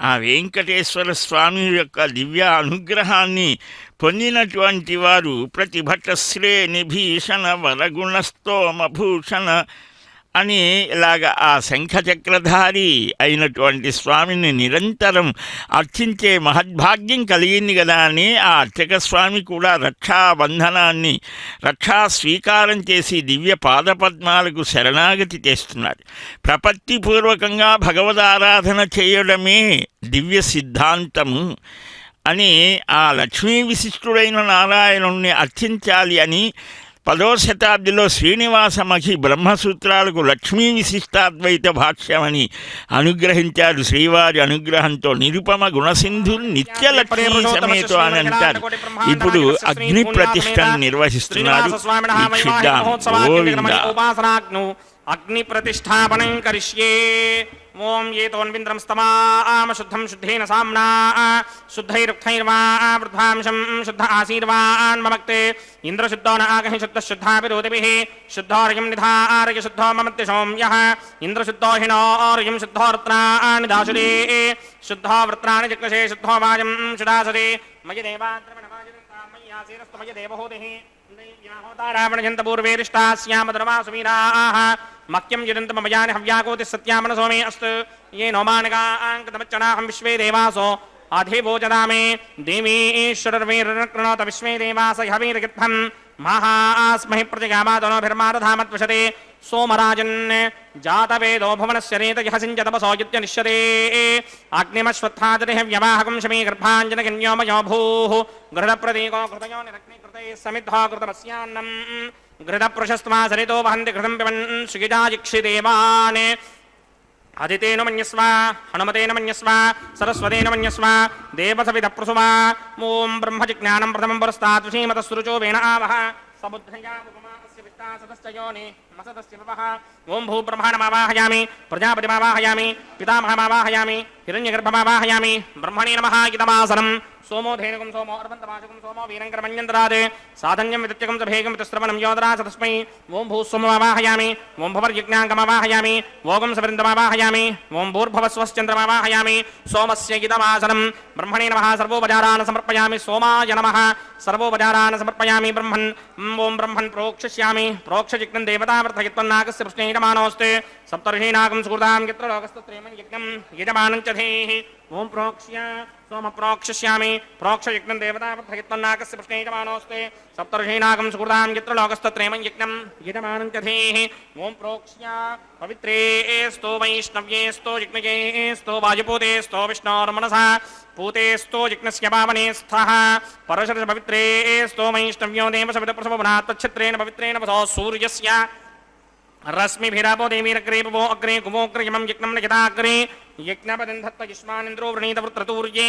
ఆ వెంకటేశ్వర స్వామి యొక్క దివ్య అనుగ్రహాన్ని పొందినటువంటి వారు ప్రతిభటశ్రేణి భీషణ వరగుణస్తోమభూషణ అని ఇలాగ ఆ శంఖచక్రధారి అయినటువంటి స్వామిని నిరంతరం అర్చించే మహద్భాగ్యం కలిగింది కదా అని ఆ అర్చక స్వామి కూడా రక్షాబంధనాన్ని రక్షా స్వీకారం చేసి దివ్య పాదపద్మాలకు శరణాగతి చేస్తున్నారు. ప్రపత్తిపూర్వకంగా భగవదారాధన చేయడమే దివ్య సిద్ధాంతము అని ఆ లక్ష్మీ విశిష్టుడైన నారాయణుణ్ణి అర్చించాలి అని 10వ శతాబ్దిలో శ్రీనివాసమఖి బ్రహ్మసూత్రాలకు లక్ష్మీ విశిష్టాద్వైత భాష్యమని అనుగ్రహించారు. శ్రీవారి అనుగ్రహంతో నిరుపమ గుణసింధు నిత్య లక్ష్మీ సమేతో అని అంటారు. ఇప్పుడు అగ్ని ప్రతిష్టను నిర్వహిస్తున్నారు. అగ్ని ప్రతిష్టాపనం కరిష్యే. ఓం ఏతోన్వింద్రం స్తమామ శుద్ధం శుద్ధేన సామ్నా శుద్ధైరుక్తైర్వా వృద్ధాంశం శుద్ధ ఆశీర్వాన్మక్తే ఇంద్రశుద్ధో న ఆగహి శుద్ధ శుద్ధాభిరోధిభిః శుద్ధోర్యం నిధారయ శుద్ధో మమత్య సౌమ్యః ఇంద్రశుద్ధో హినోర్యం శుద్ధో వృత్రాణి దాశురే శుద్ధో వృత్రాణి జిక్లశే శుద్ధో వాజం శుదాసరే మయ దేవాద్రమణమాజంతామయ్యాసేరస్తు మయ దేవహోతిః పూర్వేరిష్టాస్యామధర్మాసుమీరాः మక్యం యుదంతమయాని హవ్యాకోతి సత్యామన సోమే అస్తు ये नोमानकाङ्कतमच्चनाहं विश्वे देवासो अधिभोजदामे देवीश्वरर्वीर्णकृणोत विश्वे देवास हवीर्गित्थं महास्महि प्रजगामातनोभिर्मारधामत्वशते सोमराजन् जातवेदो भुवनस्य रेतयः सिञ्चतपसो युत्यनिश्यते अग्निमश्वत्थादिः व्यवाहकं शमी गर्भाञ्जनकन्योमयो भूः घृतप्रतीको घृतयो निरग्निकृते समिद्धो कृतमस्यान्नं घृतप्रशस्त्वा सरितो वहन्ति घृतं पिबन् सुगिजाजिक्षिदेवान् आदितेन मन्यस्व हनुमतेन मन्यस्व सरस्वतेन मन्यस्व देवसविदप्रसुवा ओं ब्रह्मजिज्ञानं प्रथमं पुरस्तात् श्रीमतः सुरुचो वेण आवह सबुद्धया उपमा अस्य वित्ता सदस्य योनि मसदस्य वपः ओम भूब्रह्माणमावाहयामि प्रजापतिमावाहयामि पितामहमावाहयामि हिरण्यगर्भमावाहयामि ब्रह्मणे नमः इदमासनं सोमो धेनुकं सोमो अर्वन्तमाशुकं सोमो वीरङ्करमन्यन्तरात् साधन्यं विदत्यकं च भेगं वितस्रवणं योदरास तस्मै ओम भूस्वमवाहयामि ओम भवर्यज्ञाङ्गमावाहयामि ओगं सवृन्दमावाहयामि ओम भूर्भवस्वश्चन्द्रमावाहयामि सोमस्य इदमासनं ब्रह्मणे नमः सर्वोपचारान् समर्पयामि सोमाय नमः सर्वोपचारान् समर्पयामि ब्रह्मन् ओम ब्रह्मन् प्रोक्षिष्यामि प्रोक्षजिग्नं देवतावर्धयित्वन्नागस्य पृष्णेयमानोऽस्ते सप्तर्षीनागं सुकृतां यत्र लोकस्तत्रेमं यज्ञं यजमानं च धेहि ओम प्रोक्ष्य सोम प्रोक्षिष्यामि प्रोक्षयज्ञं देवतावर्धयित्वन्नागस्य पृष्णेयमानोऽस्ते सप्तर्षीनागं सुकृतां यत्र लोकस्तत्रेमं यज्ञं यजमानं च धेहि ओम प्रोक्ष्य पवित्रे स्तो वैष्णव्ये स्तो यज्ञये स्तो वायुपूते स्तो विष्णोर्मनसा पूते स्तो यज्ञस्य पावने स्थः परशुर पवित्रे स्तो वैष्णव्यो देवसवितप्रसवनात् तच्छत्रेण पवित्रेण वसो सूर्यस्य रश्मिभिरापो देवीरग्रे पवो अग्रे कुमोग्रयमं यज्ञं नयताग्रे यज्ञपदं धत्त युष्मानिन्द्रो वृणीत वृत्रतूर्ये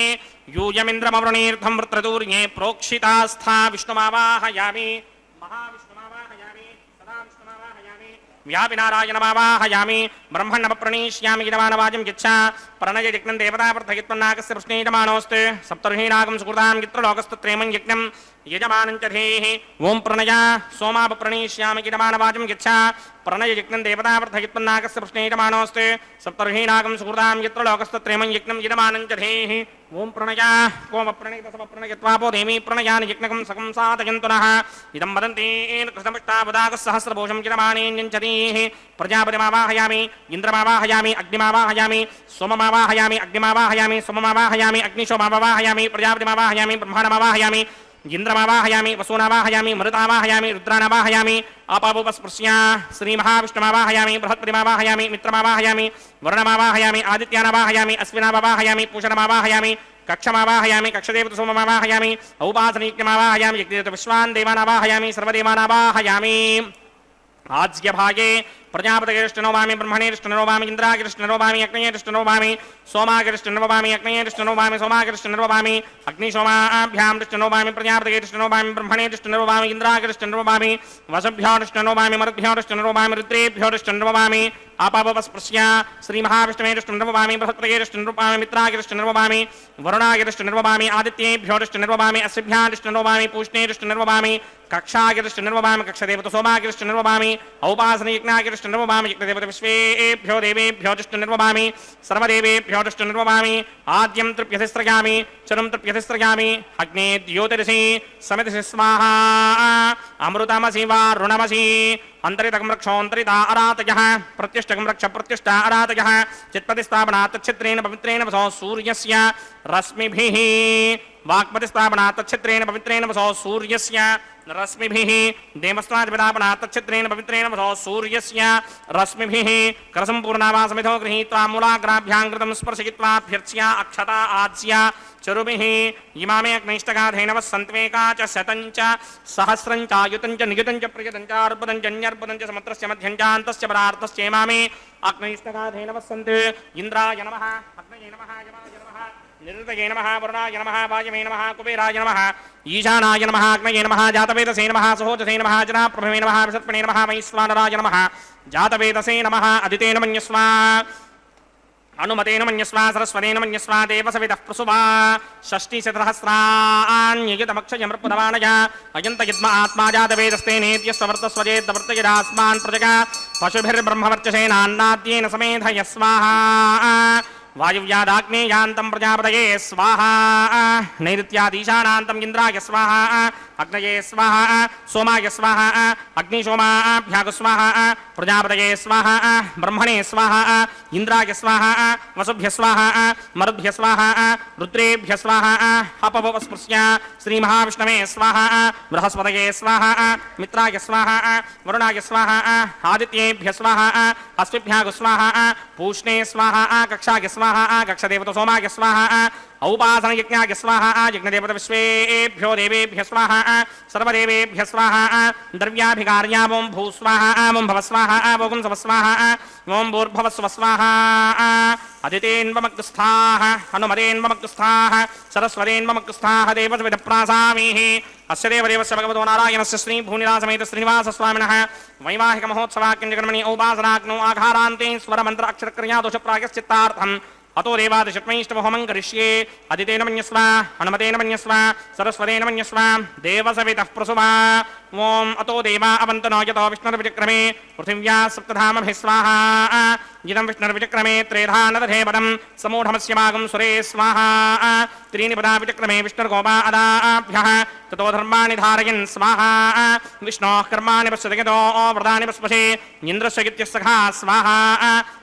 यूयमिन्द्रमवृणीर्थं वृत्रतूर्ये प्रोक्षितास्था विष्णुमावाहयामि महाविष्णुमावाहयामि सदा विष्णुमावाहयामि व्यापिनारायणमावाहयामि ब्रह्मण्डमप्रणीष्यामि यजमानवाजं यच्छा प्रणय यज्ञं देवतावर्धयित्वन्नागस्य पृष्णीयमानोऽस्ते सप्तर्षीनागं सुकृतां यत्र लोकस्तत्रेमं यज्ञं यजमानं च धेहि ओम प्रणय सोमापप्रणीष्यामि यजमानवाजं यच्छा प्रणय यज्ञं देवतावर्धयित्वन्नागस्य पृष्णीयमानोऽस्ते सप्तर्षीनागं सुकृतां यत्र लोकस्तत्रेमं यज्ञं यजमानं च धेहि ओम प्रणय कोमप्रणयितसमप्रणयत्वापो देवी प्रणयानि यज्ञकं सकं साधयन्तु नः इदं वदन्तेन कृतमष्टावदागः सहस्रभूषं यजमानेन्यञ्चतीः प्रजापतिमावाहयामि इन्द्रमावाहयामि अग्निमावाहयामि सोममावाहयामि अग्निमावाहयामि सोममावाहयामि अग्निशोमावाहयामि प्रजापतिमावाहयामि ब्रह्माणमावाहयामि इंद्रमावाहयामि वसूनावाहयामि मरुतावाहयामि रुद्रानावाहयामि आपावोपस्पृश्या श्रीमहाविष्णुमावाहयामि बृहत्पतिमावाहयामि मित्रमावाहयामि वरुणमावाहयामि आदित्यानावाहयामि अश्विनावाहयामि पूषणमावाहयामि कक्षमावाहयामि कक्षदेवतसोममावाहयामि औपासनीक्यमावाहयामि यज्ञदेवतविश्वान् देवानावाहयामि सर्वदेवानावाहयामि आज्ञभागे प्रजापतिष्ठनोवामि ब्रह्मणेष्ठनोवामि इन्द्रागिष्ठनोवामि अग्नेयष्ठनोवामि सोमागिष्ठनोवामि अग्नेयष्ठनोवामि सोमागिष्ठनोवामि अग्निशोमाभ्यां दृष्टनोवामि प्रजापतिष्ठनोवामि ब्रह्मणेष्ठनोवामि इन्द्रागिष्ठनोवामि वसुभ्योष्ठनोवामि मरुद्भ्योष्ठनोवामि रुद्रेभ्योष्ठनोवामि आपावस्पृश्य श्रीमहाविष्णुमेष्ठनोवामि बृहत्प्रगेष्ठनोवामि मित्रागिष्ठनोवामि वरुणागिष्ठनोवामि आदित्येभ्योष्ठनोवामि अश्विभ्यादिष्ठनोवामि पूष्णेष्ठनोवामि कक्षागिष्ठनोवामि कक्षदेवतसोमागिष्ठनोवामि औपासनीयज्ञागिष्ठनोवामि यज्ञदेवतविश्वेभ्यो देवेभ्यो दृष्टनिर्ववामि सर्वदेवेभ्यो दृष्टनिर्ववामि आद्यं तृप्यतिस्रयामि चरं तृप्यतिस्रयामि अग्ने द्योतिरसि समितिषि स्वाहा अमृतमसि वारुणमसि अंतरितकं रक्षोऽन्तरिता अरातयः प्रत्यष्टकं रक्ष प्रत्यष्टा अरातयः चित्पतिस्थापनात् तच्छित्रेण पवित्रेण वसो सूर्यस्य रश्मिभिः वाक्पतिस्थापनात् तच्छित्रेण पवित्रेण वसो सूर्यस्य रश्मिभिः देवस्तादिपदापनात् तच्छित्रेण पवित्रेण वसो सूर्यस्य रश्मिभिः करसम्पूर्णावासमिधो गृहीत्वा मूलाग्राभ्यां कृतं स्पर्शयित्वाभ्यर्च्या अक्षता आज्या चरुभिः इमामे अग्नैष्टगाधेनवः सन्त्वेका च शतं च सहस्रं च आयुतं च नियुतं च प्रियतं च अर्पदं च न्यर्पदं च समुद्रस्य मध्यं च अन्तस्य पदार्थस्य इमामे अग्नैष्टगाधेनवः सन्ति इन्द्राय नमः अग्नये नमः यमाय नमः निरुतये नमः वरुणाय नमः वायवे नमः कुबेराय नमः ईशानाय नमः अग्नये नमः जातवेदसे नमः सहोजसे नमः जनाप्रभवे नमः विसर्पणे नमः वैश्वानराय नमः जातवेदसे नमः अदितेन मन्यस्व अनुमतेन मन्यस्व सरस्वतेन मन्यस्व देवसवितः प्रसुवा षष्टिशतसहस्राण्ययुतमक्षयमृपुदवाणय अयन्तयद्म आत्मा जातवेदस्ते नेत्यस्वर्तस्वजेद्वर्तयदास्मान् प्रजगा पशुभिर्ब्रह्मवर्चसेनान्नाद्येन समेधय स्वाहा वायुव्यादाग्नेयान्तं प्रजापतये स्वाहा नैऋत्यादीशानान्तम् इन्द्राय स्वाहा अग्नये स्वाहा सोमाय स्वाहा अग्निशोमाभ्याग स्वाहा प्रजापतये स्वाहा ब्रह्मणे स्वाहा इन्द्राय स्वाहा वसुभ्य स्वाहा मरुद्भ्य स्वाहा रुद्रेभ्य स्वाहा अपवस्पृश्य श्रीमहाविष्णवे स्वाहा बृहस्पतये स्वाहा मित्राय स्वाहा वरुणाय स्वाहा आदित्येभ्य स्वाहा अश्विभ्याग स्वाहा पूष्णे स्वाहा कक्षाय स्वाहा कक्षदेवत सोमाय स्वाहा औपासनयज्ञाय स्वाहा यज्ञदेवत विश्वेभ्यो देवेभ्य स्वाहा सर्वदेवेभ्य स्वाहा द्रव्याभिकार्या ओं भूस्वाहा ओं भवस्वाहा ओं सवस्वाहा ओं भूर्भवस्वस्वाहा अदितेन्वमग्रस्थाः हनुमतेन्वमग्रस्थाः सरस्वतेन्वमग्रस्थाः देवसविधप्रासामीः अस्य देवदेवस्य भगवतो नारायणस्य श्रीभूनिरासमेत श्रीनिवासस्वामिनः वैवाहिकमहोत्सवाख्यञ्जकर्मणि औपासनाग्नौ आघारान्ते स्वरमन्त्र अक्षरक्रियादोषप्रायश्चित्तार्थम् अतो देवादिषट्मैष्टवहोमं करिष्ये अदितेन मन्यस्व हनुमतेन मन्यस्व सरस्वतेन मन्यस्व देवसवितः प्रसुवा ओम अतो देवा अवन्तनो यतो विष्णुर्विचक्रमे पृथिव्या सप्तधामभिः स्वाहा इदं विष्णुर्विचक्रमे त्रेधा नदधेवदं समूढमस्य भागं सुरे स्वाहा त्रीणि पदा विचक्रमे विष्णुर्गोपा अदाभ्यः ततो धर्माणि धारयन् स्वाहा विष्णोः कर्माणि पश्यतो व्रतानि पश्पशे इन्द्रस्य इत्यस्सखा स्वाहा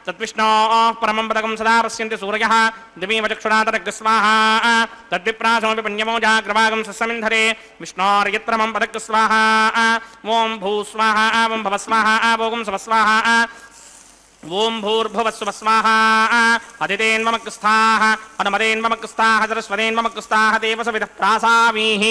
तद्विष्णोः परमं पदकं सदा पश्यन्ति सूर्यः दिवीव चक्षुरातरग् स्वाहा तद्विप्रासमपि पुण्यमो जाग्रभागं सस्यमिन्धरे विष्णोर्यत्रमं पदक् स्वाहा ओं भूस्वाहा ओं भवस्वाहा ओं सवस्वाहा ओं भूर्भुवस्वस्वाहा अदितेन्वमग्रस्थाः हनुमतेन्वमग्रस्थाः सरस्वतेन्वमग्रस्थाः देवसविधः प्रासामीः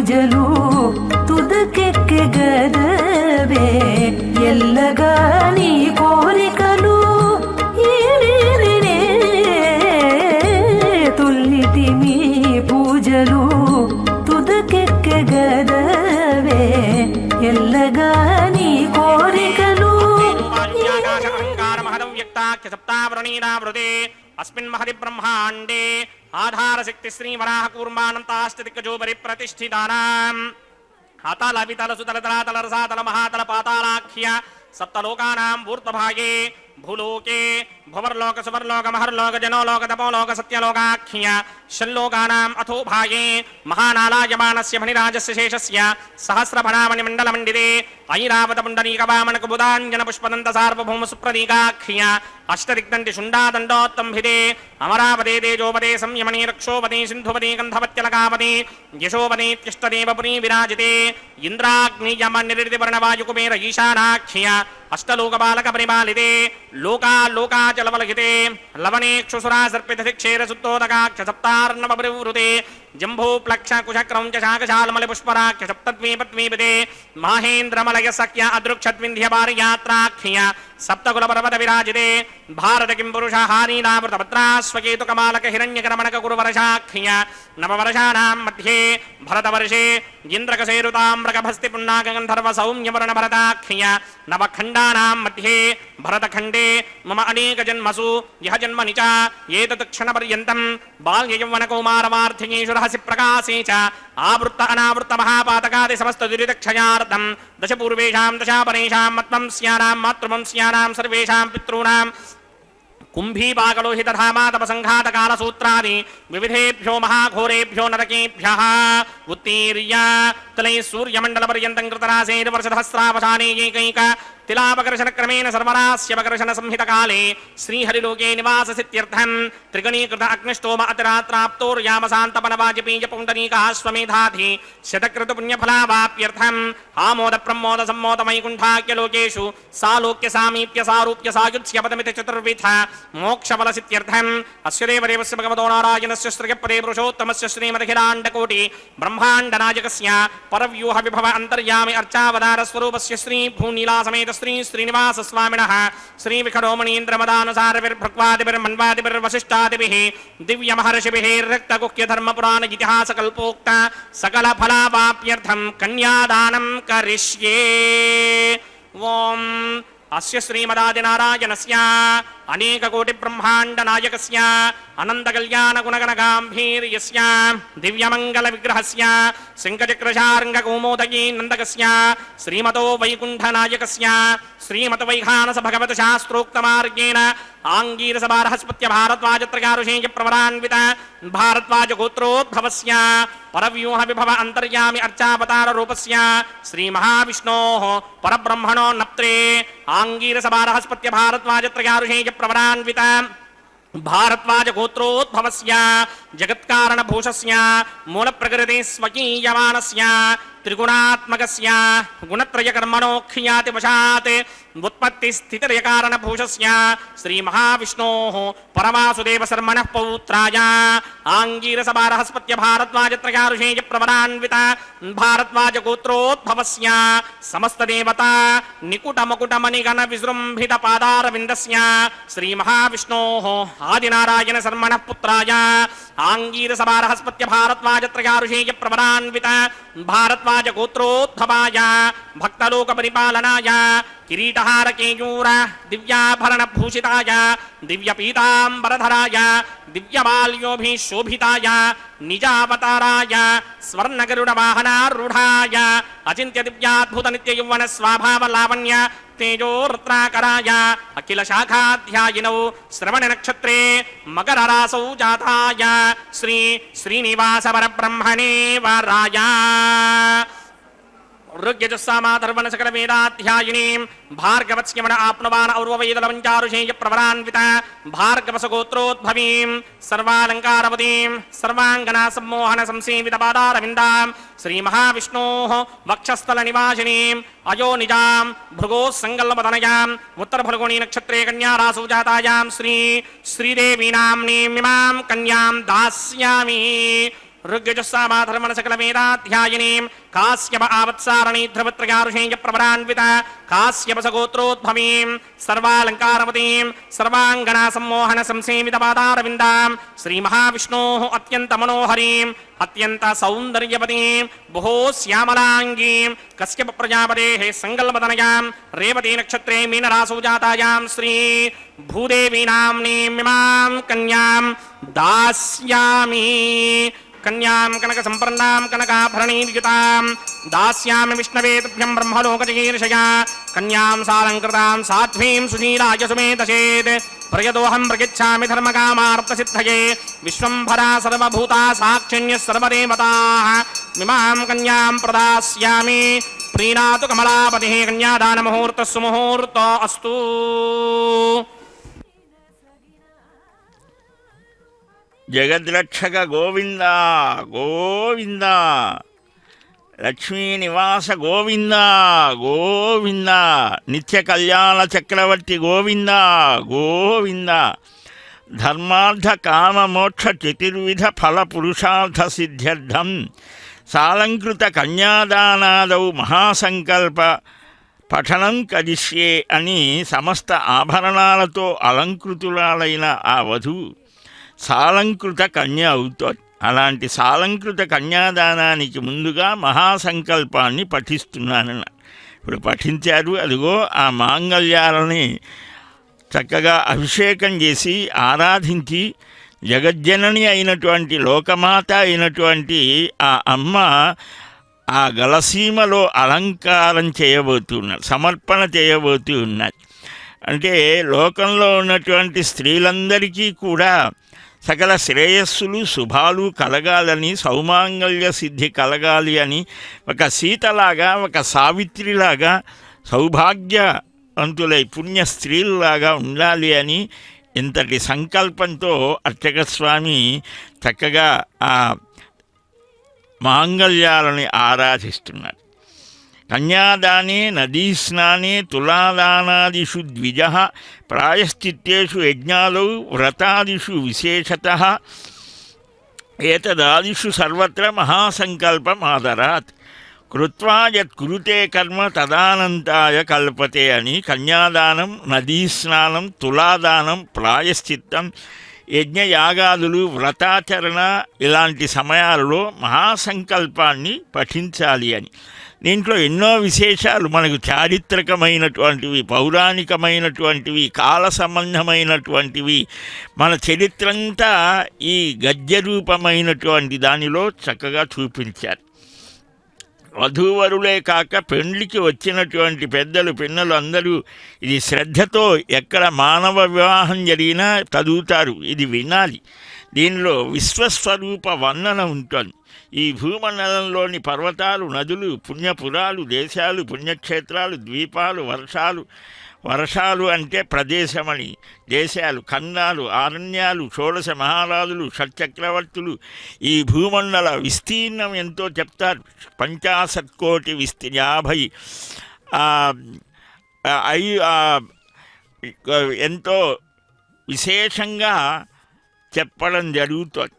పూజలు తుదకెక్కెగదవే ఎల్లగా నీ కోరికలు ఈడేరినే తొల్లిటి మీ పూజలు తుదకెక్కెగదవే ఎల్లగా నీ కోరికలు సప్తావరణీనావృతే అస్మిన్ మహది బ్రహ్మాండే ఆధారశక్తి శ్రీవరాహ కూర్మానంతాష్టదిక్కజోపరి ప్రతిష్ఠితానాం అతల వితల సుతల తలాతల రసాతల మహాతల పాతాళాఖ్య సప్తలోకానాం ఊర్ధ్వభాగే భూలోకే భువర్లోక సువర్లోక మహర్లోక జనోలోక తపోలోక సత్యలోకాఖ్య షల్లోకానాం అథో భాగే మహానాలాయమానస్య మణిరాజస్య శేషస్య సహస్రఫణామణి మండలమండితే ఐరావత పుండరీకవామన కుబుదాంజన పుష్పదంత సార్వభౌమ సుప్రదీకాఖ్య అష్టదిగ్దంటి శుండాదండోత్తంభిదే అమరావతే తేజోపదే సంయమనీ రక్షోపదే సింధుపదే గంధవత్యలకాపదే యశోపదే తిష్టదేవపురీ విరాజితే ఇంద్రాగ్నియమనిరితివర్ణవాయుకుమేర ఈశానాఖ్య అష్టలోకపాలక పరిపాలితే లోకాలోకాచలవలహితే లవణేక్షుసురా సర్పితశిక్షేర సుత్తోదకాక్ష సప్తార్ణవ పరివృతే జంభూ ప్లక్ష కుశక్రౌంచ శాకశాలమలి పుష్పరాఖ్య సప్తద్వీపద్వీపదే మాహేంద్రమలయ సఖ్య అదృక్షద్వింధ్య పారియాత్రాఖ్య సప్తకుల పర్వత విరాజితే భారత కిం పురుష హారీనామృత భద్రాస్వకేతు కమాలక హిరణ్యకరమణక కురువర్షాఖ్య నవవర్షాణాం మధ్యే భరతవర్షే ఇంద్రకసేరుతామ్రకభస్తి పున్నాగంధర్వ సౌమ్యవరణ భరతాఖ్య నవఖండానాం మధ్యే భరతఖండే మమ అనేక జన్మసు యహ జన్మని చ ఏతత్ క్షణపర్యంతం బాల్యయౌవనకౌమారవార్ధికేషు రహసి ప్రకాశే చ ఆవృత్త అనావృత్త మహాపాతకాది సమస్త దురితక్షయార్థం దశ పూర్వేషాం దశాపరేషాం మత్వంస్యానాం మాతృవంస్యానాం సర్వేషాం పితॄణాం కుంభీపాకలోహితధామాతపసంఘాతకాలసూత్రాది వివిధేభ్యో మహాఘోరేభ్యో నరకేభ్యః ఉత్తీర్య తలై సూర్యమండలపర్యంతం కృతరాశేర్వర్షధస్రావసానే ఏకైక తిలాపకర్షణ క్రమేణ సర్వరాస్యపకర్షణ సంహితకాలే శ్రీహరిలోకే నివాససిత్యర్థం త్రిగణీకృత అగ్నిష్టోమ అతిరాత్రాప్తోర్యామశాంతపనవాజపేయ పుండరీకాశ్వమేధాధి శతకృత పుణ్యఫలావాప్యర్థం ఆమోద ప్రమోద సమ్మోద వైకుంఠాఖ్యలోకేషు సాలోక్య సామీప్య సారూప్య సాయుధ్యపదమితి చతుర్విధ మోక్షఫలసిత్యర్థం అస్య దేవదేవస్య భగవతో నారాయణస్య శ్రియపదే పురుషోత్తమస్య శ్రీమదఖిలాండకోటి బ్రహ్మాండనాయకస్య పరవ్యూహ విభవ అంతర్యామి అర్చావతార స్వరూపస్య శ్రీ భూనీలాసమేత శ్రీ శ్రీనివాస స్వామినః శ్రీ విఖరోమణీంద్రమదానుసారవిర్భృక్వాదిభిర్వశిష్టాదిభిః దివ్య మహర్షిభిః రక్తగుహ్య ధర్మపురాణ ఇతిహాస కల్పోక్త సకల ఫలావాప్యర్థం కన్యాదానం కరిష్యే. ఓం అస్య శ్రీమదాదినారాయణస్య అనేక కోటి బ్రహ్మాండ నాయకస్య అనంత కళ్యాణ గుణగణ గాంభీర్యస్య దివ్యమంగళ విగ్రహస్య శంఖచక్రశార్ంగ కౌమోదయీ నందకస్య శ్రీమతో వైకుంఠ నాయకస్య శ్రీమత వైఖానస భగవత శాస్త్రోక్త మార్గేణ ఆంగీరస బృహస్పత్య భారద్వాజత్రకారుషేయ ప్రవరాన్విత భారద్వాజ గోత్రోద్భవస్య పరవ్యూహ విభవ అంతర్యామి అర్చావతార రూపస్య శ్రీ మహావిష్ణోః పరబ్రహ్మణో నప్త్రే ఆంగీరస బృహస్పత్య భారద్వాజత్రకారుషేయ ప్రవరాన్విత భారద్వాజ గోత్రోద్భవస్య జగత్కారణ భూషస్య మూల ప్రకృతి స్వకీయమానస్య త్రిగుణాత్మకస్య గుణత్రయ కర్మణోఖ్యాతి వశాత్ ఉత్పత్తి స్థితిలయ కారణ భూషస్య శ్రీ మహావిష్ణోః పరమాసుదేవ శర్మణః పౌత్రాయ ఆంగీరస బృహస్పత్య భారద్వాజత్రకారుషేయ ప్రవరాన్విత భారద్వాజ గోత్రోద్భవస్య సమస్త దేవతా నికుట మకుట మణిగణ విజృంభిత పాదారవిందస్య శ్రీ మహావిష్ణోః ఆదినారాయణ శర్మణః పుత్రాయ ఆంగీరస బృహస్పత్య భారద్వాజత్రకారుషేయ ప్రవరాన్విత భారద్వాజ గోత్రోద్భవాయ భక్తలోక పరిపాలనాయ కిరీటహార కేయూర దివ్యాభరణ భూషితాయ దివ్య పీతాంబరధరాయ దివ్యమాల్యోభిశోభితాయ నిజావతారాయ స్వర్ణగరుడ వాహనారూఢాయ అచింత్య దివ్యాద్భుత నిత్య యౌవన స్వభావ లావణ్య తేజోరత్నాకరాయ అఖిల శాఖాధ్యాయినౌ శ్రవణ నక్షత్రే మకర రాసౌ జాతాయ శ్రీ శ్రీనివాస పరబ్రహ్మణే వరాయ ఋగ్యజస్సామాధర్వణ సకల వేదాధ్యాయినీం భార్గవత్స్యమణ ఆప్నవాన ఔర్వవేదలవంచారుషేయ ప్రవరాన్విత భార్గవస గోత్రోద్భవీం సర్వాలంకారవతీం సర్వాంగనా సమ్మోహన సంసేవిత పాదారవిందాం శ్రీ మహావిష్ణోః వక్షస్థల నివాసినీం అయో నిజాం భృగో సంగల్మతనయాం ఉత్తర ఫల్గుణీ నక్షత్రే కన్యా రాసౌ జాతాయాం శ్రీ శ్రీదేవీ నామ్నీం ఇమాం కన్యాం దాస్యామి. ఋగ్యజుస్సామాధర్మణ సకల వేదాధ్యాయినీం కాశ్యప ఆవత్సారణీ ధ్రువత్రయారుషేయ ప్రవరాన్విత కాశ్యప సగోత్రోద్భవీం సర్వాలంకారవతీం సర్వాంగనా సమ్మోహన సంసేవిత పాదారవిందాం శ్రీ మహావిష్ణోః అత్యంత మనోహరీం అత్యంత సౌందర్యవతీం బహో శ్యామలాంగీం కశ్యప ప్రజాపతేః సంకల్పతనయాం రేవతీ నక్షత్రే మీనరాశౌ జాతాయాం శ్రీ భూదేవీ నామ్నీమిమాం కన్యాం దాస్యామి కన్యాం కనక సంపన్నాం కనకాభరణీయుతాం దాస్యామి విష్ణవే తుభ్యం బ్రహ్మలోకజగీర్షయా కన్యాం సాలంకృతాం సాధ్వీం సుశీలాయ సుమేతసేత్ ప్రయదోహం ప్రయచ్ఛామి ధర్మకామార్థసిద్ధయే విశ్వంభరా సర్వభూతా సాక్షిణ్యः సర్వదేవతాః మిమాం కన్యాం ప్రదాస్యామి ప్రీణాతు కమలాపతిః కన్యాదానముహూర్తः సుముహూర్తో అస్తు. జగద్రక్షక గోవింద గోవింద, లక్ష్మీ నివాస గోవింద గోవింద, నిత్య కళ్యాణ చక్రవర్తి గోవింద గోవింద, ధర్మార్థ కామ మోక్ష చతుర్విధ ఫల పురుషార్థ సిద్ధ్యర్థం సాలంకృత కన్యాదానాదౌ మహాసంకల్ప పఠనం కరిష్యే అని సమస్త ఆభరణాలతో అలంకృతురాలైన ఆ వధువు సాలంకృత కన్య అవుతుంది. అలాంటి సాలంకృత కన్యాదానానికి ముందుగా మహాసంకల్పాన్ని పఠిస్తున్నానన్న. ఇప్పుడు పఠించారు. అదిగో ఆ మాంగళ్యాలని చక్కగా అభిషేకం చేసి ఆరాధించి జగజ్జనని అయినటువంటి లోకమాత అయినటువంటి ఆ అమ్మ ఆ గలసీమలో అలంకారం చేయబోతున్నారు, సమర్పణ చేయబోతూ ఉన్నారు. అంటే లోకంలో ఉన్నటువంటి స్త్రీలందరికీ కూడా సకల శ్రేయస్సులు శుభాలు కలగాలని, సౌమాంగల్య సిద్ధి కలగాలి అని, ఒక సీతలాగా ఒక సావిత్రిలాగా సౌభాగ్యవంతులై పుణ్య స్త్రీలాగా ఉండాలి అని ఇంతటి సంకల్పంతో అర్చకస్వామి చక్కగా ఆ మాంగళ్యాలని ఆరాధిస్తున్నారు. కన్యాదానే నదీస్నానే తులాదానాదిషు ద్విజః ప్రాయశ్చిత్తేషు యజ్ఞాలౌ వ్రతాదిషు విశేషతః ఏతదాదిషు సర్వత్ర మహాసంకల్పమాదరాత్ కృత్వా యత్ కురుతే కర్మ తదానంతాయ కల్పతే అని కన్యాదానం, నదీస్నానం, తులాదానం, ప్రాయశ్చిత్తం, యజ్ఞయాగాదులు, వ్రతాచరణ ఇలాంటి సమయాలలో మహాసంకల్పాన్ని పఠించాలి అని. దీంట్లో ఎన్నో విశేషాలు మనకు చారిత్రకమైనటువంటివి, పౌరాణికమైనటువంటివి, కాల సంబంధమైనటువంటివి, మన చరిత్రంతా ఈ గద్యరూపమైనటువంటి దానిలో చక్కగా చూపించారు. వధూవరులే కాక పెండ్లికి వచ్చినటువంటి పెద్దలు పిన్నలు అందరూ ఇది శ్రద్ధతో ఎక్కడ మానవ వివాహం జరిగినా చదువుతారు, ఇది వినాలి. దీనిలో విశ్వస్వరూప వర్ణన ఉంటుంది. ఈ భూమండలంలోని పర్వతాలు, నదులు, పుణ్యపురాలు, దేశాలు, పుణ్యక్షేత్రాలు, ద్వీపాలు, వర్షాలు అంటే ప్రదేశమని, దేశాలు, ఖండాలు, ఆరణ్యాలు, షోడశ మహారాజులు, షట్చక్రవర్తులు, ఈ భూమండల విస్తీర్ణం ఎంతో చెప్తారు. 50 కోటి ఎంతో విశేషంగా చెప్పడం జరుగుతుంది.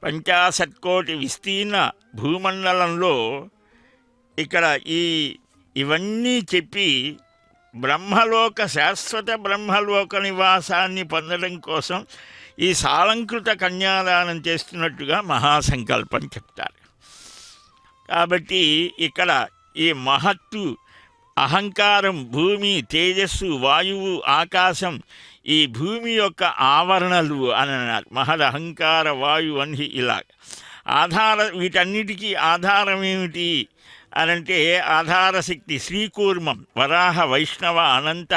50 కోటి విస్తీర్ణ భూమండలంలో ఇక్కడ ఇవన్నీ చెప్పి శాశ్వత బ్రహ్మలోక నివాసాన్ని పొందడం కోసం ఈ సాలంకృత కన్యాదానం చేస్తున్నట్టుగా మహాసంకల్పం చెప్తారు. కాబట్టి ఇక్కడ ఈ మహత్తు, అహంకారం, భూమి, తేజస్సు, వాయువు, ఆకాశం, ఈ భూమి యొక్క ఆవరణలు అని అన్నారు. మహదహంకార వాయు అని ఇలా వీటన్నిటికీ ఆధారం ఏమిటి అనంటే ఆధారశక్తి శ్రీకూర్మం, వరాహ, వైష్ణవ, అనంత,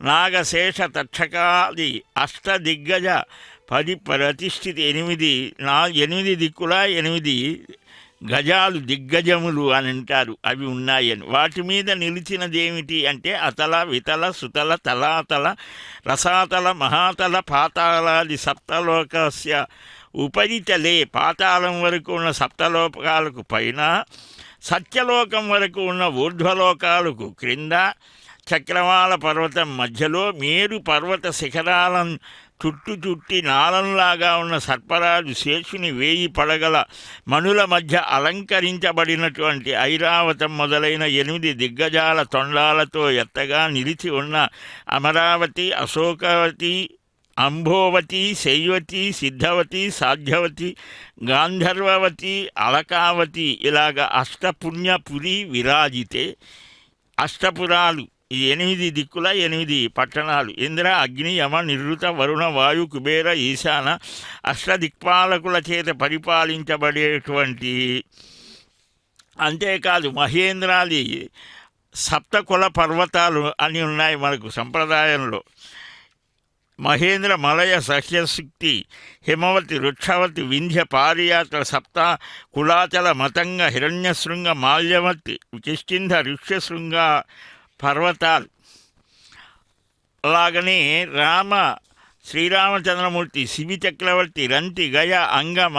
నాగశేష, తక్షకాది అష్టదిగ్గజ ప్రతిష్ఠితి 8 దిక్కుల 8 గజాలు దిగ్గజములు అని అంటారు. అవి ఉన్నాయని. వాటి మీద నిలిచినదేమిటి అంటే అతల, వితల, సుతల, తలాతల, రసాతల, మహాతల, పాతాళాది సప్తలోకస్య ఉపరితలే, పాతాళం వరకు ఉన్న సప్తలోకాలకు పైన, సత్యలోకం వరకు ఉన్న ఊర్ధ్వలోకాలకు క్రింద, చక్రవాళ పర్వతం మధ్యలో, మేరు పర్వత శిఖరాలను చుట్టి నాలంలాగా ఉన్న సర్పరాజు శేషుని 1000 పడగల మణుల మధ్య అలంకరించబడినటువంటి ఐరావతం మొదలైన 8 దిగ్గజాల తొండాలతో ఎత్తగా నిలిచి ఉన్న అమరావతి, అశోకవతి, అంబోవతి, శైవతి, సిద్ధవతి, సాధ్యవతి, గాంధర్వవతి, అలకావతి ఇలాగ అష్టపుణ్యపురి విరాజితే. అష్టపురాలు ఈ 8 దిక్కుల 8 పట్టణాలు ఇంద్ర, అగ్ని, యమ, నిరుత, వరుణ, వాయు, కుబేర, ఈశాన అష్టదిక్పాలకుల చేత పరిపాలించబడేటువంటి. అంతేకాదు మహేంద్రాది సప్తకుల పర్వతాలు అని ఉన్నాయి మనకు సంప్రదాయంలో. మహేంద్ర, మలయ, సహ్యశక్తి, హిమవతి, వృక్షవతి, వింధ్య, పారియాత, సప్త కులాచల, మతంగ, హిరణ్యశృంగ, మాల్యవతి, కిష్కింధ, ఋష్యశృంగ పర్వతాలు. అలాగనే శ్రీరామచంద్రమూర్తి, శివి చక్రవర్తి, రంతి, గయ, అంగమ,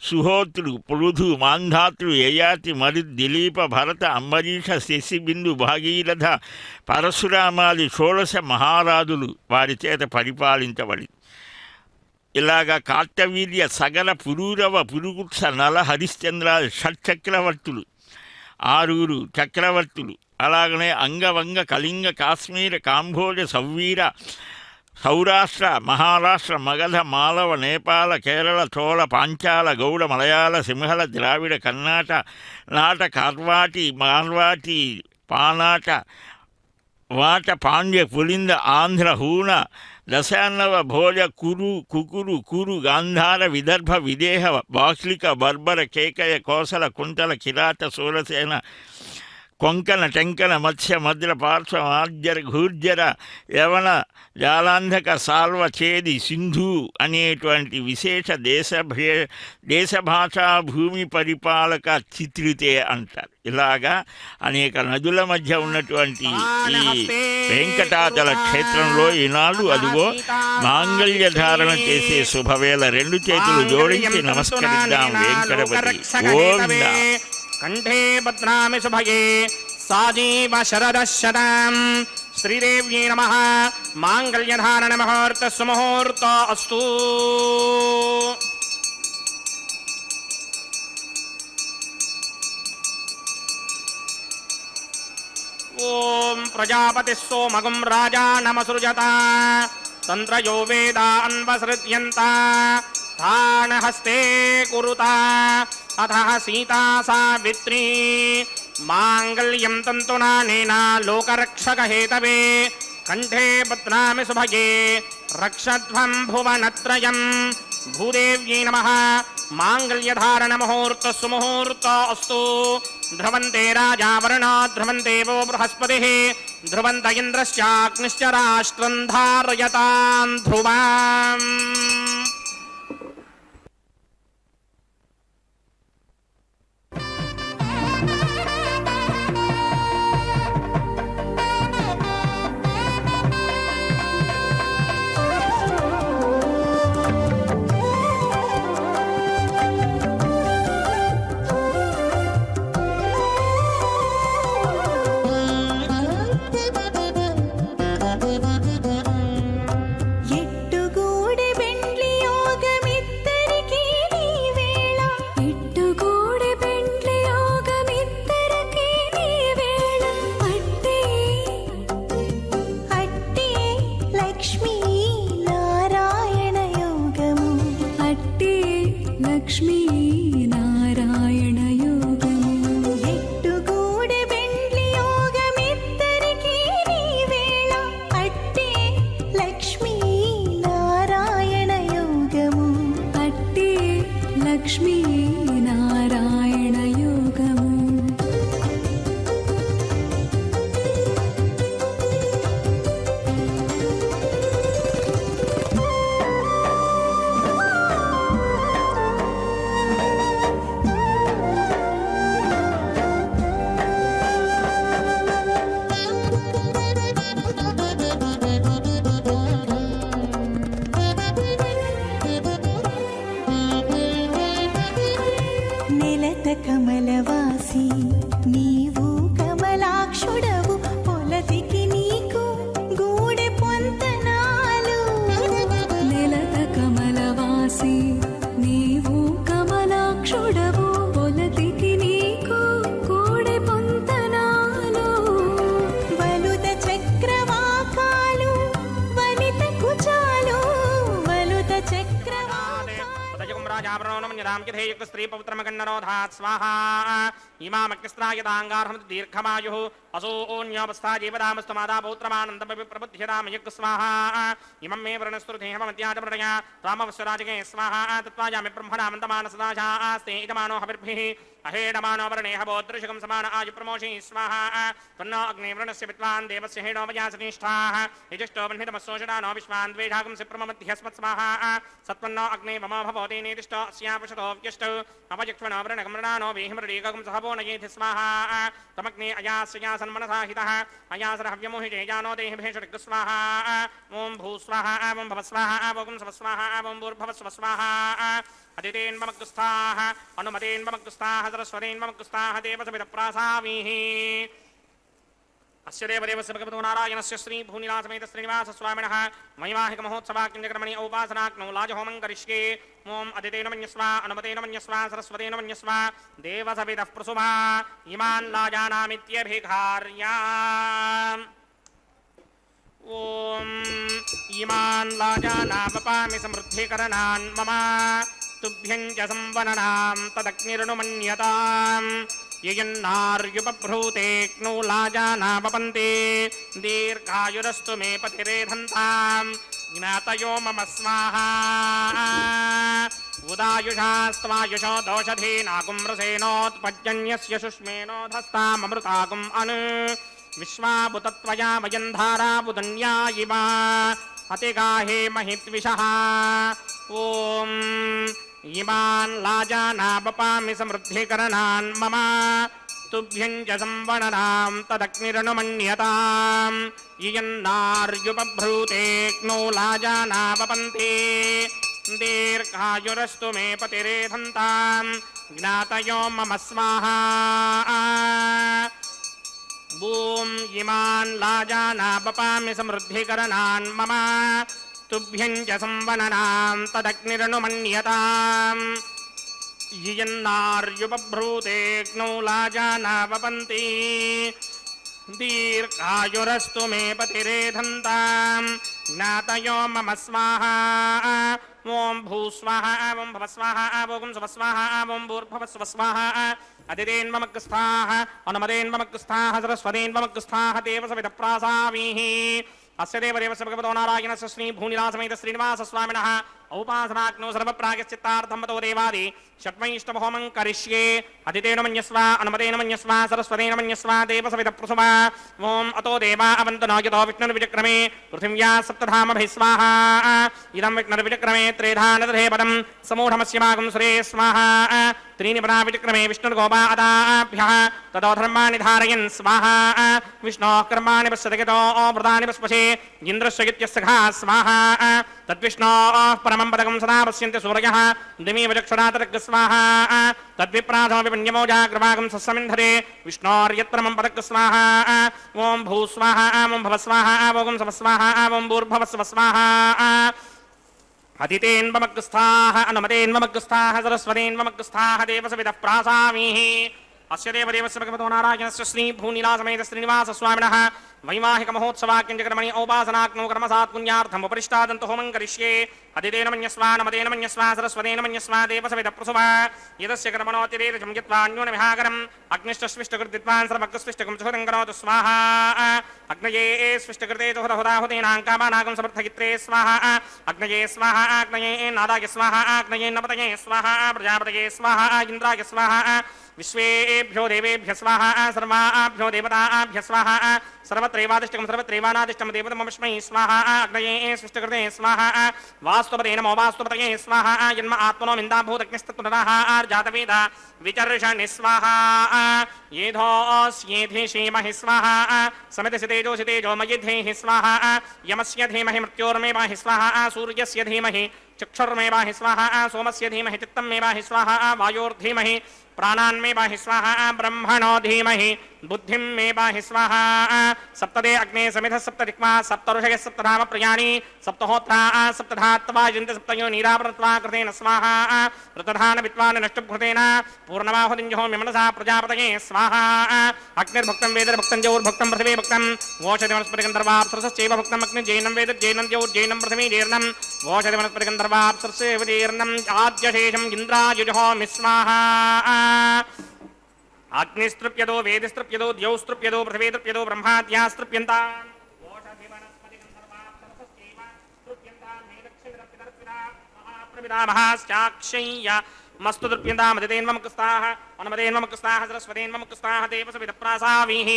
సుహోత్రుడు, పృథు, మాంధాతృ, యయాతి, మరు, దిలీప, భరత, అంబరీష, శశిబిందు, భాగీరథ, పరశురామాది 16 మహారాజులు వారి చేత పరిపాలించబడి. ఇలాగా కార్తవీర్య, సగర, పురూరవ, పురుగుత్స, నల, హరిశ్చంద్ర షట్చక్రవర్తులు 6 చక్రవర్తులు. అలాగనే అంగవంగ, కళింగ, కాశ్మీర, కాంబోజ, సౌవీర, సౌరాష్ట్ర, మహారాష్ట్ర, మగధ, మాలవ, నేపాల, కేరళ, చోళ, పాంచాల, గౌడ, మలయాళ, సింహళ, ద్రావిడ, కర్ణాట, నాట, కార్వాటి, మార్వాటి, పానాట, వాట, పాండ్య, పులింద, ఆంధ్ర, హూణ, దశాన్నవ, భోజ, కురు, కుకురు, కురు, గాంధార, విదర్భ, విదేహ, బాక్లిక, బర్బర, కేకయ, కోసల, కుంతల, కిరాట, సూరసేన, కొంకణ, టెంకణ, మత్స్య, మద్ర, పార్శ్వ, మార్జర, ఘూర్జర, యవన, జాలాంధక, సాల్వ, చేది, సింధు అనేటువంటి విశేష దేశభాషా భూమి పరిపాలక చిత్రితే అంటారు. ఇలాగా అనేక నదుల మధ్య ఉన్నటువంటి ఈ వెంకటాచల క్షేత్రంలో ఈనాడు అదిగో మాంగళ్య ధారణ చేసే శుభవేళ 2 చేతులు జోడించి నమస్కరిద్దాం వెంకటపతి. గోవింద. కంఠే భద్రామి శుభగే సాజీవ శరదశతం. శ్రీదేవ్యై నమః. మాంగళ్యధారణ ముహూర్త సుముహూర్త అస్తు. ఓం ప్రజాపతి సోమగం రాజా నమసృజత తంత్రయో వేదా అన్వసృత్యంత స్థానహస్తే కురుత అథ సీతా సావిత్రీ మాంగళ్యం తంతునానేన లోకరక్షకహేతవే కంఠే బధ్నామి శుభగే రక్షధ్వం భువనత్రయం. భూదేవ్యై నమః. మాంగళ్యధారణ ముహూర్త సుముహూర్త అస్తు. ధ్రువంతే రాజా వరుణో ధ్రువంతే వో బృహస్పతిః ధ్రువంత ఇంద్రశ్చాగ్నిశ్చ రాష్ట్రం ధారయతాం ధ్రువాం. కమలవాసి నీవు కమలాక్షుడవు పొలతికి నీకు గూడె పొంతనాలు. తాం యథేయుక్త స్త్రీ పవిత్రమగన్నరోధాత్ స్వాహా ఇమామగ్నిస్త్రాయతాంగార్హం దీర్ఘమాయుః అసోన్యోపస్థా జీవదామస్తు మాదా పౌత్రమానందమపి ప్రబుద్ధ్యతామయక్ స్వాహా ఇమం మే వరుణస్తురుధేహమత్యాజమృణయ రామవస్వరాజకే స్వాహా తత్వాయామి బ్రహ్మణామంతమానసదాశాస్తే ఇదమానో హవిర్భిః అహేడమానో వరుణేహ బోధృషకం సమాన ఆయు ప్రమోషి స్వాహా తన్నో అగ్నివృణస్య విద్వాన్ దేవస్య హేడో వయాసనిష్ఠాః యజిష్టో వహ్నితమస్సోషడానో విశ్వాన్ ద్వేషాగం సిప్రమమధ్యస్మత్ స్వాహా సత్వన్నో అగ్నే మమో భవతి నేతిష్టో అస్యాపశతో వ్యష్టో అపజిక్ష్వణో వృణగమృణానో వేహిమృడీకం సహవో నయేతి స్వాహా తమగ్నే అయాస్యాసన్మనసాహితః అయాసరహవ్యమోహిజేజానో దేహిభేషడిగ్ స్వాహా ఓం భూస్వాహా ఓం భవస్వాహా ఓం సవస్వాహా ఓం భూర్భవస్వస్వాహా అదితేన్మమగ్స్థాః అనుమతేన్మమగ్స్థాః సరస్వతేన్మమగ్స్థాః దేవసమితప్రాసామీః అస్య దేవదేవస్య భగవతో నారాయణస్య శ్రీ భూనిలాసమేత శ్రీనివాసస్వామినః మహిమాహిక మహోత్సవాక్యంజకర్మణి ఔపాసనాగ్నౌ లాజహోమం కరిష్యే ఓం అదితేన మన్యస్వ అనుమతేన మన్యస్వ సరస్వతేన మన్యస్వ దేవసవితః ప్రసుమా ఇమాన్ లాజానామిత్యభిఘార్యా ఓం ఇమాన్ లాజానావపామి సమృద్ధికరణాన్ మమ తుభ్యం చ సంవననాం తదగ్నిరనుమన్యతాం యయన్నార్యుపభ్రూతేక్నౌ లాజానావపంతే దీర్ఘాయురస్తు మే పతిరేధంతాం జ్ఞాతయో మమ స్వాహా ఉదాయుషాస్త్వాయుషో దోషధీనాగుమ్రసేనోత్పజ్జన్యస్య శుష్మేనోధస్తామమృతాగుం అను విశ్వాభుతత్వయా వయంధారాబుదన్యా ఇవ అతిగాహే మహిత్విషః ఓం ఇమాన్ లాజానావపామి సమృద్ధికరణాన్ మమ తుభ్యం చ సంవననాం తదగ్నిరనుమన్యతాం యయన్నార్యుపభ్రూతేక్నౌ లాజానావపంతే దీర్ఘాయురస్తు మే పతిరేధంతాం జ్ఞాతయో మమ స్వాహా ఓం ఇమాన్ లాజానావపామి సమృద్ధికరణాన్ మమ తుభ్యం చ సంవననాం తదగ్నిరనుమన్యతాం యయన్నార్యుపభ్రూతేక్నౌ లాజానావపంతే దీర్ఘాయురస్తు మే పతిరేధంతాం జ్ఞాతయో మమ స్వాహా ఓం భూస్వాహా ఓం భవస్వాహా ఓం సవస్వాహా ఓం భూర్భవస్వస్వాహా అదితేన్మమగ్స్థాః అనుమతేన్మమగ్స్థాః సరస్వతేన్మమగ్స్థాః దేవసవితప్రాసామీః అస్య దేవదేవస్య భగవతో నారాయణస్య శ్రీ భూనిలాసమేత శ్రీనివాసస్వామినః ఔపాసనాగ్నౌ సర్వప్రాగశ్చిత్తార్థమతో దేవాది షట్మైష్టమహోమం కరిష్యే అదితేన మన్యస్వ అనుమతేన మన్యస్వ సరస్వతేన మన్యస్వ దేవసవితప్రసుమా ఓం అతో దేవా అవంతు నాయతో విష్ణుర్విచక్రమే పృథివ్యా సప్తధామభిः స్వాహా ఇదం విష్ణుర్విచక్రమే త్రేధానదధే పదం సమూఢమస్యమాగం సురే స్వాహా त्रीणि पदा विचक्रमे विष्णुर्गोपादाभ्यः ततो धर्माणि धारयन् स्वाहा विष्णोः कर्माणि पश्यतगितो व्रतानि पस्पशे इन्द्रस्य इत्यस्सखा स्वाहा तद्विष्णोः परमं पदकं सदा पश्यन्ति सूरयः दिमि वचक्षुरातर्ग स्वाहा तद्विप्राथो विपुण्यमोजाग्रवागं सस्समिन्धरे विष्णोर्यत्रमं पदक स्वाहा ओं भूस्वाहा ओं भवस्वाहा ओं सवस्वाहा ओं भूर्भवस्वस्वाहा अतितेन्वमग्स्थाः अनुमतेन्वमग्स्थाः सरस्वतेन्वमग्स्थाः देवसवितः प्रासामीः अस्य देवदेवस्य भगवतो नारायणस्य श्री भूनिलासमेत श्रीनिवासस्वामिनः वैवाहिक महोत्सवाक्यञ्चकर्मणि औपासनाग्नौ कर्मसात् पुण्यार्थम् उपरिष्टादन्तु होमं करिष्ये अदितेन मन्यस्वा नमतेन मन्यस्वा सरस्वतेन मन्यस्वा देवसवितः प्रसुवा यदस्य कर्मणोऽतिरेकं यत्वा अन्योन्यविहाकरम् अग्निष्टस्विष्टकृद्विद्वान् सर्वग्स्विष्टकं सुहृदं करोतु स्वाहा अग्नये स्विष्टकृते तुहृदहुदाहुतेनां कामानागं समर्थयित्रे स्वाहा अग्नये स्वाहा अग्नये नादाय स्वाहा अग्नये नपतये स्वाहा प्रजापतये स्वाहा इन्द्राय स्वाहा विश्वेभ्यो देवेभ्य स्वाहा सर्वाभ्यो देवताभ्य स्वाहा सर्वत्रैवादिष्टकं सर्वत्रैवानादिष्टं देवतमस्मै स्वाहा अग्नये स्विष्टकृते स्वाहा वास्तुपते नमो वास्तुपतये स्वाहा जन्म आत्मनो मिन्दाभूतग्निस्तत्पुनराः आर्जातवेद विचर्षणि स्वाहा येधोऽस्येधि श्रीमहि स्वाहा समितसितेजोषि तेजोमयि धेहि स्वाहा यमस्य धीमहि मृत्योर्मे पाहि स्वाहा सूर्यस्य धीमहि चक्षुर्मे पाहि स्वाहा सोमस्य धीमहि चित्तं मे पाहि स्वाहा वायोर्धीमहि प्राणान्मे पाहि स्वाहा ब्रह्मणो धीमहि बुद्धिं मे पाहि स्वाहा सप्तदे अग्ने समिधः सप्तदिक्मा सप्तऋषयः सप्तधाम प्रियाणि सप्तहोत्रा सप्तधात्वा यन्ति सप्तयो नीरावृत्वा कृतेन स्वाहा ऋतधान विद्वान् नष्टभृतेन पूर्णमाहुतिञ्जहोमि मनसा प्रजापतये स्वाहा अग्निर्भक्तं वेदर्भक्तं जौर्भक्तं पृथिवी भक्तं वोषधि वनस्पतिगन्धर्वाप्सरसश्चैव भक्तं अग्निर्जैनं वेदर्जैनं जौर्जैनं पृथिवी जैर्नं वोषधि वनस्पतिगन्धर्वाप्सरसश्चैव గంధర్వాప్సర్సేవతీర్ణం ఆద్యశేషం ఇంద్రాయుజుహోమి స్వాహా అగ్నిస్తృప్యదో వేదిస్తృప్యదో ద్యౌస్తృప్యదో పృథివీతృప్యదో బ్రహ్మాద్యాస్తృప్యంతాం మహాశ్చాక్షయ్య మస్తు దృప్యంతామదితేన్వముక్స్తాః అనుమదేన్వముక్స్తాః సరస్వతేన్వముక్స్తాః దేవసవిదప్రాసావీః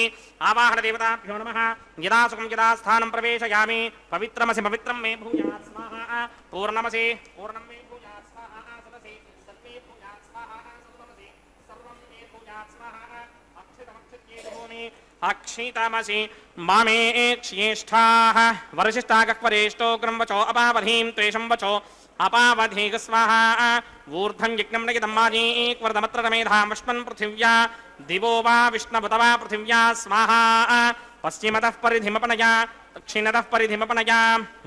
ఆవాహన దేవతాభ్యో నమః యదా సుఖం యదా స్థానం ప్రవేశయామి పవిత్రమసి పవిత్రం మే భూయాత్ స్వాహా పూర్ణమసి పూర్ణం మే భూయాత్ స్వాహా సదసి సర్వే భూయాత్ స్వాహా సర్వమసి సర్వం మే భూయాత్ స్వాహా అక్షితమక్షిత్యేభూమి అక్షితమసి మామే క్షేష్ఠాః వరిశిష్టాగఃపరేష్టోగ్రం వచో అపావధీం త్వేషం వచో అపావధీగ స్వాహా ఊర్ధ్వం యజ్ఞం నగిదం మాజీక్వర్ధమత్ర రమేధామష్మన్ పృథివ్యా దివో వా విష్ణువత వా పృథివ్యా స్వాహా పశ్చిమతః పరిధిమపనయా దక్షిణతః పరిధిమపనయా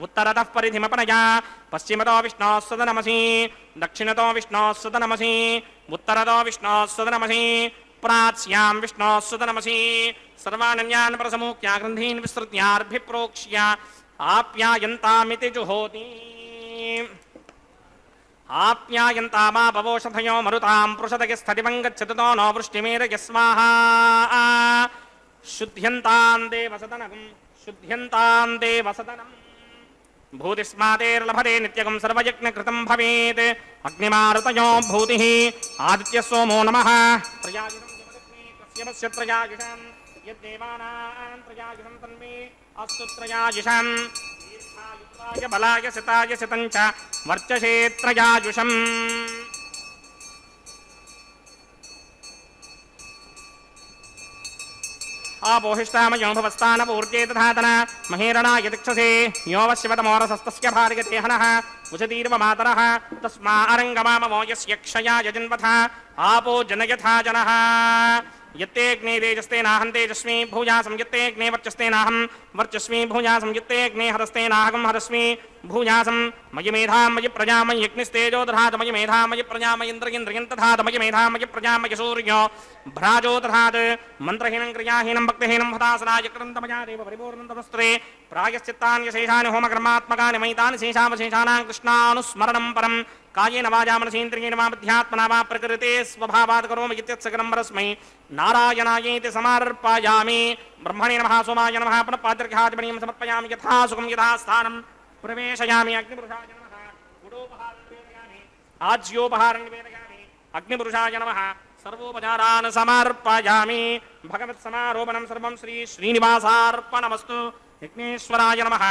ఉత్తరతః పరిధిమపనయా పశ్చిమతో విష్ణోః సదనమసి దక్షిణతో విష్ణోః సదనమసి ఉత్తరతో విష్ణోః సదనమసి ప్రాచ్యాం విష్ణోః సదనమసి సర్వానన్యాన్ పరసమూఖ్యా గ్రంథీన్ విస్తృత్యార్భిప్రోక్ష్య ఆప్యాయంతామితి జుహోతి ఆప్యాయంతామాపవోషధయో మరుతాం పృషదయస్థితివంగచ్చతుతో నో వృష్టిమేరయ స్వాహా శుద్ధ్యంతాం దేవసదనం శుద్ధ్యంతాం దేవసదనం భూతిస్మాదేర్లభతే నిత్యగం సర్వయజ్ఞకృతం భవేత్ అగ్నిమారుతయో భూతిః ఆదిత్య సోమో నమః త్రయాయుధం జగదగ్నే కస్యమస్య త్రయాయుషం యద్దేవానాం త్రయాయుషం తన్మే అస్తు త్రయాయుషం దీర్ఘాయుష్యాయ బలాయ సితాయ సితం చ వర్చసే త్రయాయుషం ఆపోహిష్టామయో భవస్థానపూర్జే తథాతన మహేరణాయ దిక్షసే యో వశ్యవతమోరసస్తస్య భార్యతే హనః ఉచతీర్వ మాతరః తస్మా అరంగమామవో యస్య క్షయాయ జన్మథ ఆపో జనయథా జనః యత్తేగ్నే తేజస్తేనాహం తేజస్మి భూయాసం యత్తేగ్నే వర్చస్తేనాహం వర్చస్మి భూయాసం యత్తేగ్నే హరస్తేనాహం హరస్మి భూయాసం మయి మేధాం మయి ప్రజామయి యజ్ఞస్తేజో దధాత్ మయి మేధాం మయి ప్రజామయి ఇంద్రియం దధాత్ మయి మేధాం మయి ప్రజామయి సూర్యో భ్రాజో దధాత్ మంత్రహీనం క్రియాహీనం భక్తిహీనం హతాసనాయ క్రందమయా దేవ పరిపూర్ణం తమస్త్రే ప్రాయశ్చిత్తాన్యశేషాని హోమకర్మాత్మకాని మయితాని శేషావశేషానాం కృష్ణానుస్మరణం పరం కాయేన వాచా మనసేంద్రియేణ వా బుద్ధ్యాత్మనా వా ప్రకృతే స్వభావాత్ కరోమి ఇత్యత్సకరం పరస్మై నారాయణాయేతి సమర్పయామి బ్రహ్మణే నమః సోమాయ నమః పునః పాత్రఘాతిమణీయం సమర్పయామి యథా సుఖం యథా స్థానం ప్రవేశయామి అగ్నిపురుషాయ నమః గుడోపహారం నివేదయామి ఆజ్యోపహారం నివేదయామి అగ్నిపురుషాయ నమః సర్వోపచారాన్ సమర్పయామి భగవత్ సమారోపణం సర్వం శ్రీ శ్రీనివాసార్పణమస్తు యజ్ఞేశ్వరాయ నమః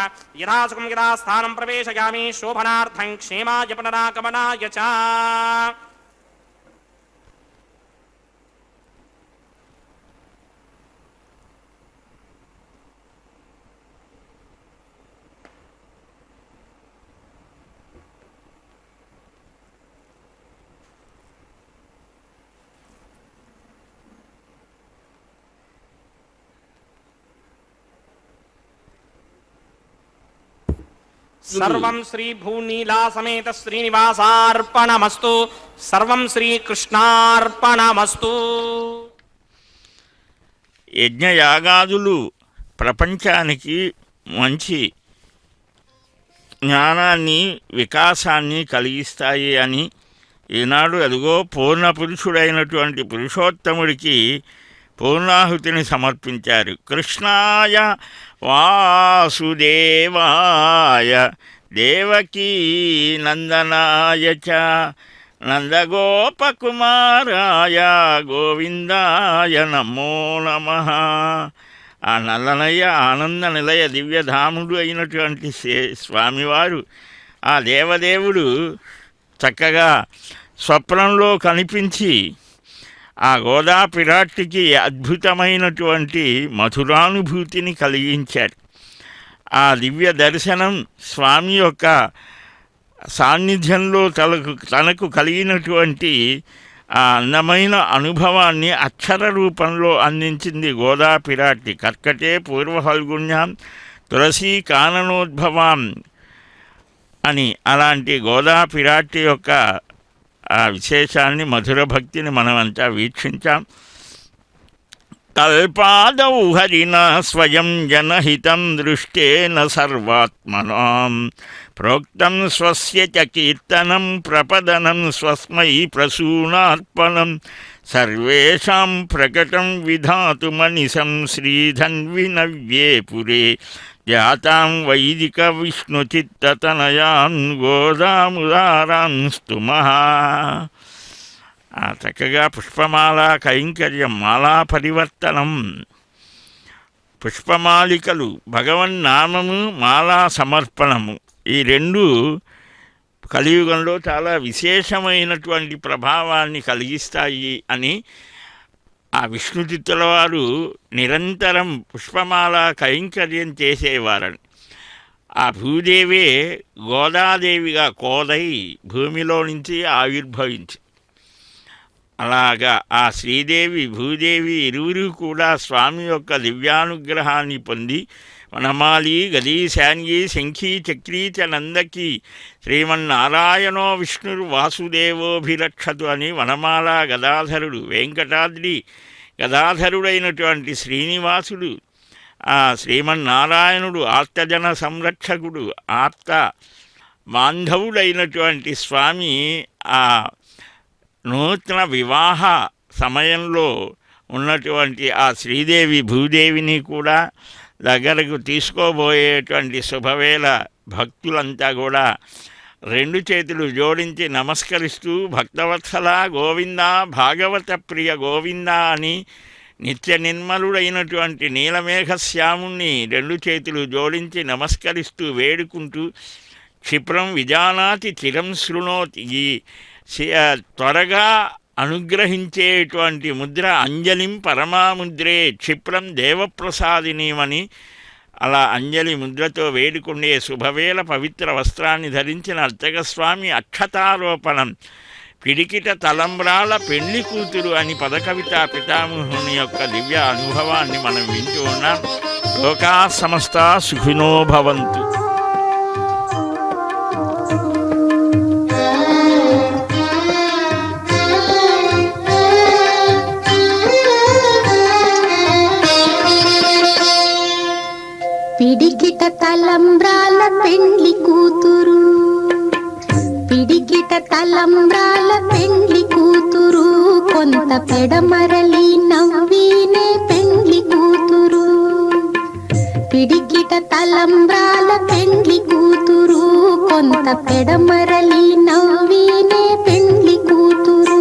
యథా సుఖం యథా స్థానం ప్రవేశయామి శోభనార్థం క్షేమాయ పునరాగమనాయ చ సర్వం శ్రీ భూనీలా సమేత శ్రీనివాసార్పణమస్తు సర్వం శ్రీకృష్ణార్పణమస్తు. యజ్ఞయాగాదులు ప్రపంచానికి మంచి జ్ఞానాన్ని వికాసాన్ని కలిగిస్తాయి అని ఈనాడు అదిగో పూర్ణ పురుషుడైనటువంటి పురుషోత్తముడికి పూర్ణాహుతిని సమర్పించారు. కృష్ణాయ వాసుదేవాయ దేవకీ నందనాయ చ నందగోపకుమారాయ గోవిందాయ నమో నమః. ఆ నల్లనయ్య ఆనంద నిలయ దివ్యధాముడు అయినటువంటి స్వామివారు ఆ దేవదేవుడు చక్కగా స్వప్నంలో కనిపించి ఆ గోదా పిరాట్టికి అద్భుతమైనటువంటి మధురానుభూతిని కలిగించాడు. ఆ దివ్య దర్శనం స్వామి యొక్క సాన్నిధ్యంలో తనకు కలిగినటువంటి ఆ అందమైన అనుభవాన్ని అక్షర రూపంలో అందించింది గోదా పిరాట్టి. కర్కటే పూర్వఫల్గుణ్యాం తులసీ కాననోద్భవాం అని అలాంటి గోదా పిరాట్టి యొక్క ఆ విశేషాన్ని మధుర భక్తిని మనమంతా వీక్షించాం. కల్పాదౌ హరినా స్వయం జనహితం దృష్టేన సర్వాత్మనాం ప్రోక్తం స్వస్య చ కీర్తనం ప్రపదనం స్వస్మై ప్రసూనార్పణం సర్వేషాం ప్రకటం విధాతుమనిశం శ్రీధన్వినవ్యే పురే జాతాం వైదిక విష్ణుచిత్తతనయాన్ గోదాముదారాన్ స్తుమః. చక్కగా పుష్పమాల కైంకర్యం, మాలా పరివర్తనం, పుష్పమాలికలు, భగవన్నామము, మాలా సమర్పణము, ఈ రెండు కలియుగంలో చాలా విశేషమైనటువంటి ప్రభావాన్ని కలిగిస్తాయి అని ఆ విష్ణుచిత్తుల వారు నిరంతరం పుష్పమాల కైంకర్యం చేసేవారని. ఆ భూదేవే గోదాదేవిగా కోదై భూమిలో నుంచి ఆవిర్భవించి, అలాగా ఆ శ్రీదేవి భూదేవి ఇరువురు కూడా స్వామి యొక్క దివ్యానుగ్రహాన్ని పొంది వనమాలి గదీ శాన్యీ శంఖీ చక్రీ చ నందకి శ్రీమన్నారాయణో విష్ణురు వాసుదేవోభిరక్షతు అని వనమాల గదాధరుడు, వెంకటాద్రి గదాధరుడైనటువంటి శ్రీనివాసుడు, ఆ శ్రీమన్నారాయణుడు ఆర్తజన సంరక్షకుడు, ఆర్త బాంధవుడైనటువంటి స్వామి ఆ నూతన వివాహ సమయంలో ఉన్నటువంటి ఆ శ్రీదేవి భూదేవిని కూడా దగ్గరకు తీసుకోబోయేటువంటి శుభవేళ భక్తులంతా కూడా రెండు చేతులు జోడించి నమస్కరిస్తూ భక్తవత్సల గోవింద, భాగవత ప్రియ గోవింద అని నిత్య నిర్మలుడైనటువంటి నీలమేఘశ్యాముణ్ణి రెండు చేతులు జోడించి నమస్కరిస్తూ వేడుకుంటూ క్షిప్రం విజానాతి చిరం శృణోతి, ఈ త్వరగా అనుగ్రహించేటువంటి ముద్ర అంజలిం పరమాముద్రే క్షిప్రం దేవప్రసాదినీమని, అలా అంజలి ముద్రతో వేడుకుండే శుభవేళ పవిత్ర వస్త్రాన్ని ధరించిన అర్చకస్వామి అక్షతారోపణం, పిడికిట తలంబ్రాల పెళ్లి కూతురు అని పదకవితా పితామహుని యొక్క దివ్య అనుభవాన్ని మనం వింటూ ఉన్నాం. లోకా సమస్తా సుఖినో భవంతు. పిడికిట తలంబ్రాల పెండ్లి కూతురు, పిడికిట తలంబ్రాల పెండ్లి కూతురు, కొంత పెడమరలి నవ్వీనే పెండ్లి కూతురు. పిడికిట తలంబ్రాల పెండ్లి కూతురు, కొంత పెడమరలి నవ్వీనే పెండ్లి కూతురు.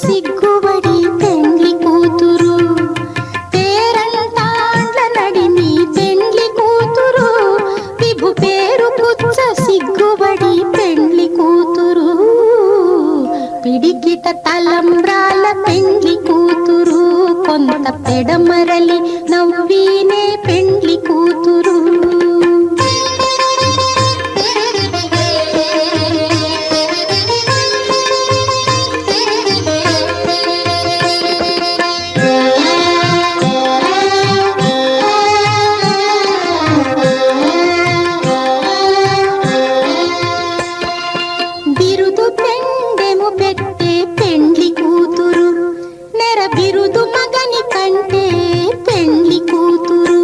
సిగ్గుబడి పెండ్లి కూతురు, పేరంటాండ్ల నడిమి పెండ్లి కూతురు, విభు పేరు పుచ్చ సిగ్గుబడి పెండ్లి కూతురు. పిడికిట తలంబ్రాల పెండ్లి కూతురు, కొంత పెడమరలి నవ్వీనే పెండ్లి కూతురు. బిరుదు మగని కంటే పెండ్లి కూతురు,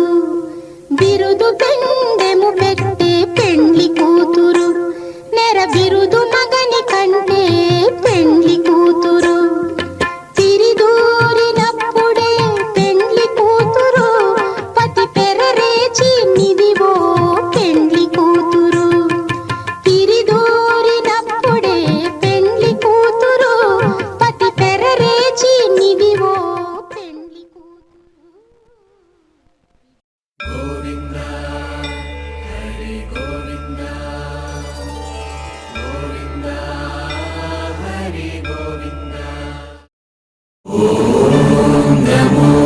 నమో